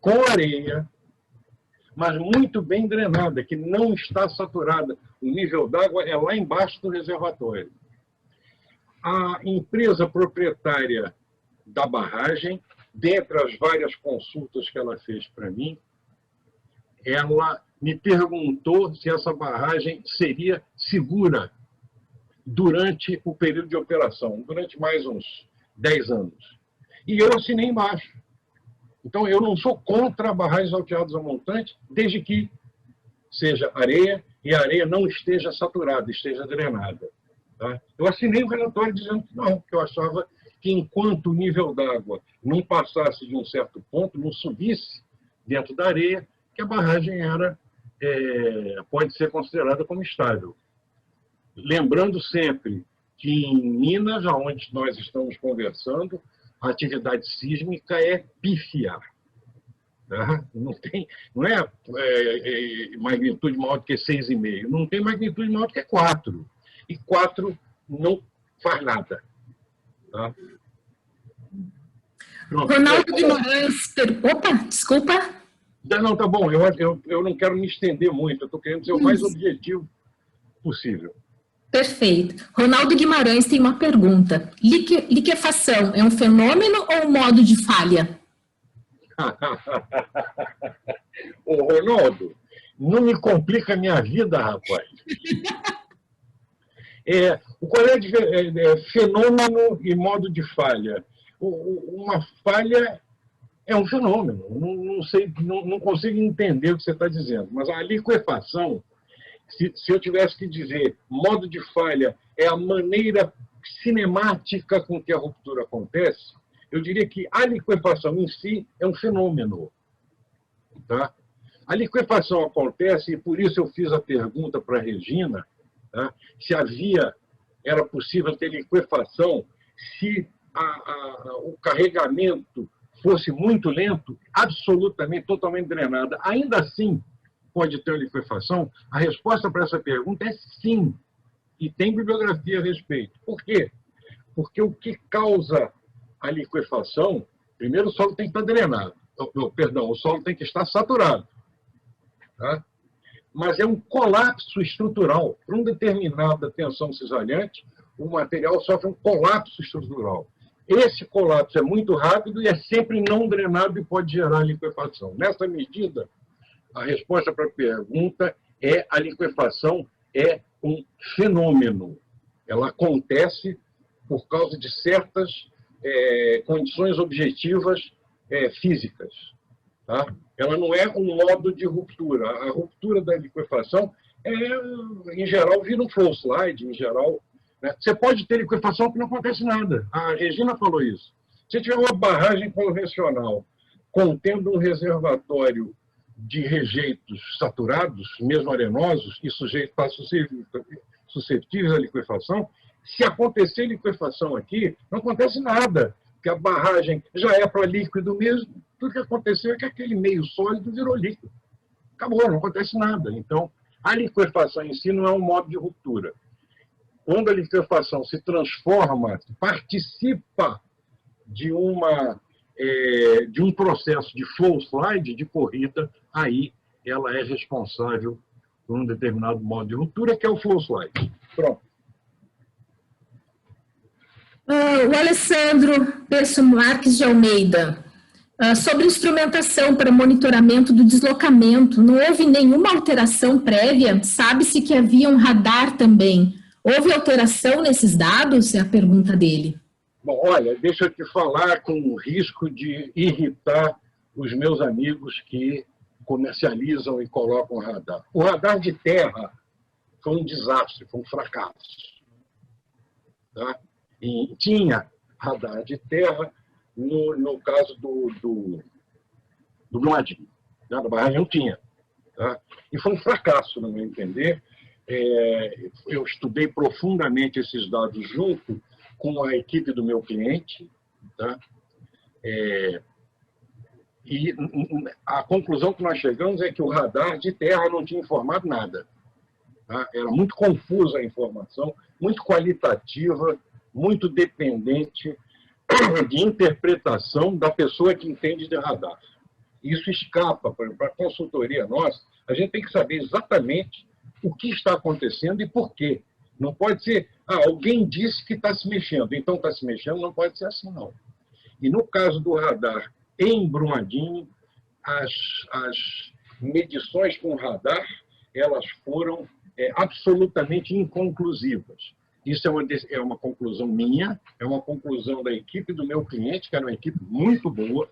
com areia, mas muito bem drenada, que não está saturada. O nível d'água é lá embaixo do reservatório. A empresa proprietária da barragem, dentre as várias consultas que ela fez para mim, ela me perguntou se essa barragem seria segura durante o período de operação, durante mais uns 10 anos. E eu assinei embaixo. Então, eu não sou contra barragens alteadas a montante, desde que seja areia e a areia não esteja saturada, esteja drenada. Tá? Eu assinei um relatório dizendo que não, que eu achava que enquanto o nível d'água não passasse de um certo ponto, não subisse dentro da areia, que a barragem pode ser considerada como estável. Lembrando sempre que em Minas, onde nós estamos conversando, a atividade sísmica é pífia. Tá? Não é magnitude maior do que 6,5. Não tem magnitude maior do que 4. E 4 não faz nada. Tá? Ronaldo Guimarães... Opa, desculpa. Não, tá bom. Eu não quero me estender muito. Eu estou querendo ser o mais objetivo possível. Perfeito. Ronaldo Guimarães tem uma pergunta. Liquefação é um fenômeno ou um modo de falha? Ô, Ronaldo, não me complica a minha vida, rapaz. Qual é fenômeno e modo de falha? Uma falha é um fenômeno. Não consigo entender o que você está dizendo. Mas a liquefação, se eu tivesse que dizer modo de falha é a maneira cinemática com que a ruptura acontece, eu diria que a liquefação em si é um fenômeno. Tá? A liquefação acontece, e por isso eu fiz a pergunta para a Regina, tá? Se era possível ter liquefação se o carregamento fosse muito lento, absolutamente, totalmente drenada. Ainda assim, pode ter liquefação? A resposta para essa pergunta é sim. E tem bibliografia a respeito. Por quê? Porque o que causa a liquefação, primeiro o solo tem que estar drenado. Perdão, o solo tem que estar saturado. Tá? Mas é um colapso estrutural. Para uma determinada tensão cisalhante, o material sofre um colapso estrutural. Esse colapso é muito rápido e é sempre não drenado e pode gerar liquefação. Nessa medida, a resposta para a pergunta é: a liquefação é um fenômeno. Ela acontece por causa de certas condições objetivas físicas. Tá? Ela não é um modo de ruptura. A ruptura da liquefação, em geral, vira um flow slide, em geral. Né? Você pode ter liquefação que não acontece nada. A Regina falou isso. Se tiver uma barragem convencional contendo um reservatório de rejeitos saturados, mesmo arenosos, e está suscetíveis à liquefação, se acontecer liquefação aqui, não acontece nada, porque a barragem já é para líquido mesmo. Tudo que aconteceu é que aquele meio sólido virou líquido. Acabou, não acontece nada. Então, a liquefação em si não é um modo de ruptura. Quando a liquefação se transforma, participa de um processo de flow slide, de corrida, aí ela é responsável por um determinado modo de ruptura, que é o flow slide. Pronto. O Alessandro Perso Marques de Almeida, sobre instrumentação para monitoramento do deslocamento, não houve nenhuma alteração prévia? Sabe-se que havia um radar também. Houve alteração nesses dados? É a pergunta dele. Bom, olha, deixa eu te falar com o risco de irritar os meus amigos que comercializam e colocam radar. O radar de terra foi um desastre, foi um fracasso. Tá? E tinha radar de terra no caso do Brumadinho. Né? Da barragem não tinha. Tá? E foi um fracasso, no meu entender. Eu estudei profundamente esses dados junto com a equipe do meu cliente. Tá? E a conclusão que nós chegamos é que o radar de terra não tinha informado nada. Tá? Era muito confusa a informação, muito qualitativa, muito dependente de interpretação da pessoa que entende de radar. Isso escapa para a consultoria nossa. A gente tem que saber exatamente o que está acontecendo e por quê. Não pode ser, alguém disse que está se mexendo, então está se mexendo, não pode ser assim, não. E no caso do radar em Brumadinho, as medições com radar, elas foram absolutamente inconclusivas. Isso é uma conclusão minha, é uma conclusão da equipe do meu cliente, que era uma equipe muito boa,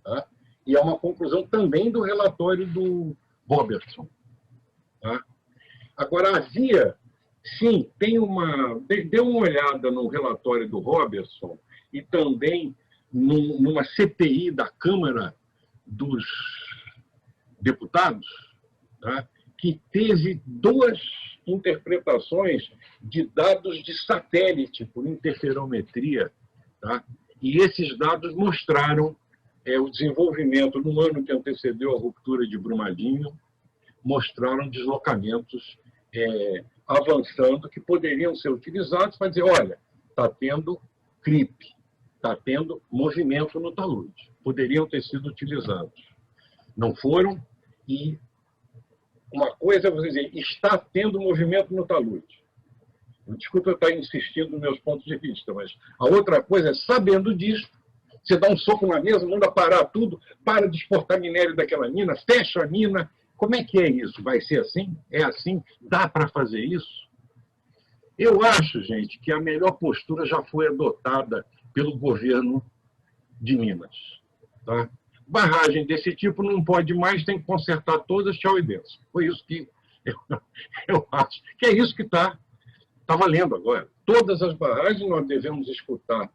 tá? E é uma conclusão também do relatório do Robertson. Tá? Agora, havia, sim, dê uma olhada no relatório do Robertson e também numa CPI da Câmara dos Deputados, tá? Que teve duas interpretações de dados de satélite por interferometria. Tá? E esses dados mostraram o desenvolvimento no ano que antecedeu a ruptura de Brumadinho, mostraram deslocamentos avançando que poderiam ser utilizados para dizer, olha, está tendo creep, está tendo movimento no talude. Poderiam ter sido utilizados. Não foram, e uma coisa é você dizer, está tendo movimento no talude. Desculpa eu estar insistindo nos meus pontos de vista, mas a outra coisa é, sabendo disso, você dá um soco na mesa, manda parar tudo, para de exportar minério daquela mina, fecha a mina. Como é que é isso? Vai ser assim? É assim? Dá para fazer isso? Eu acho, gente, que a melhor postura já foi adotada pelo governo de Minas. Tá? Barragem desse tipo não pode mais, tem que consertar todas, tchau e benção. Foi isso que eu acho. Que é isso que está valendo agora. Todas as barragens nós devemos escutar.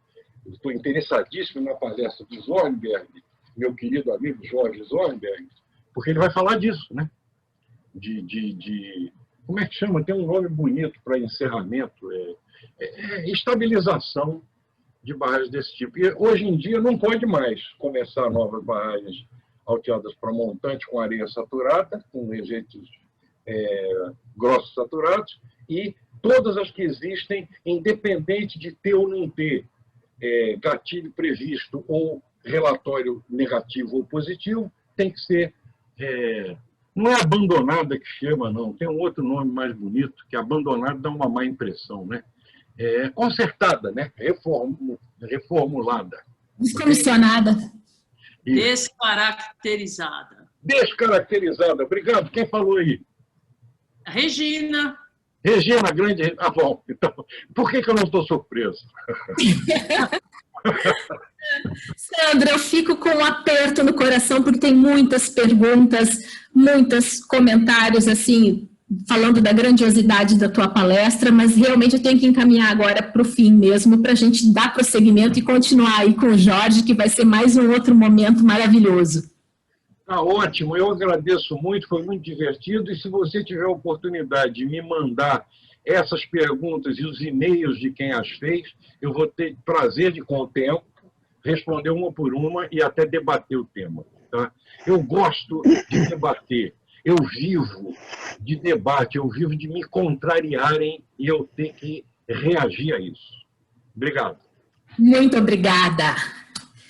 Estou interessadíssimo na palestra do Zornberg, meu querido amigo Jorge Zornberg, porque ele vai falar disso, né? Como é que chama? Tem um nome bonito para encerramento. Estabilização de barragens desse tipo. E hoje em dia não pode mais começar novas barragens alteadas para montante com areia saturada, com rejeitos grossos saturados, e todas as que existem, independente de ter ou não ter gatilho previsto ou relatório negativo ou positivo, tem que ser... não é abandonada que chama, não. Tem um outro nome mais bonito, que abandonada dá uma má impressão, né? Consertada, né? Reformulada. Descomissionada. Descaracterizada. Descaracterizada. Obrigado. Quem falou aí? Regina. Regina, grande... Ah, bom. Então, por que eu não estou surpreso? Sandra, eu fico com um aperto no coração, porque tem muitas perguntas, muitos comentários, assim, falando da grandiosidade da tua palestra, mas realmente eu tenho que encaminhar agora para o fim mesmo, para a gente dar prosseguimento e continuar aí com o Jorge, que vai ser mais um outro momento maravilhoso. Tá ótimo, eu agradeço muito, foi muito divertido, e se você tiver a oportunidade de me mandar essas perguntas e os e-mails de quem as fez, eu vou ter prazer de, com o tempo, responder uma por uma e até debater o tema. Tá? Eu gosto de debater, eu vivo de debate, eu vivo de me contrariarem e eu ter que reagir a isso. Obrigado. Muito obrigada.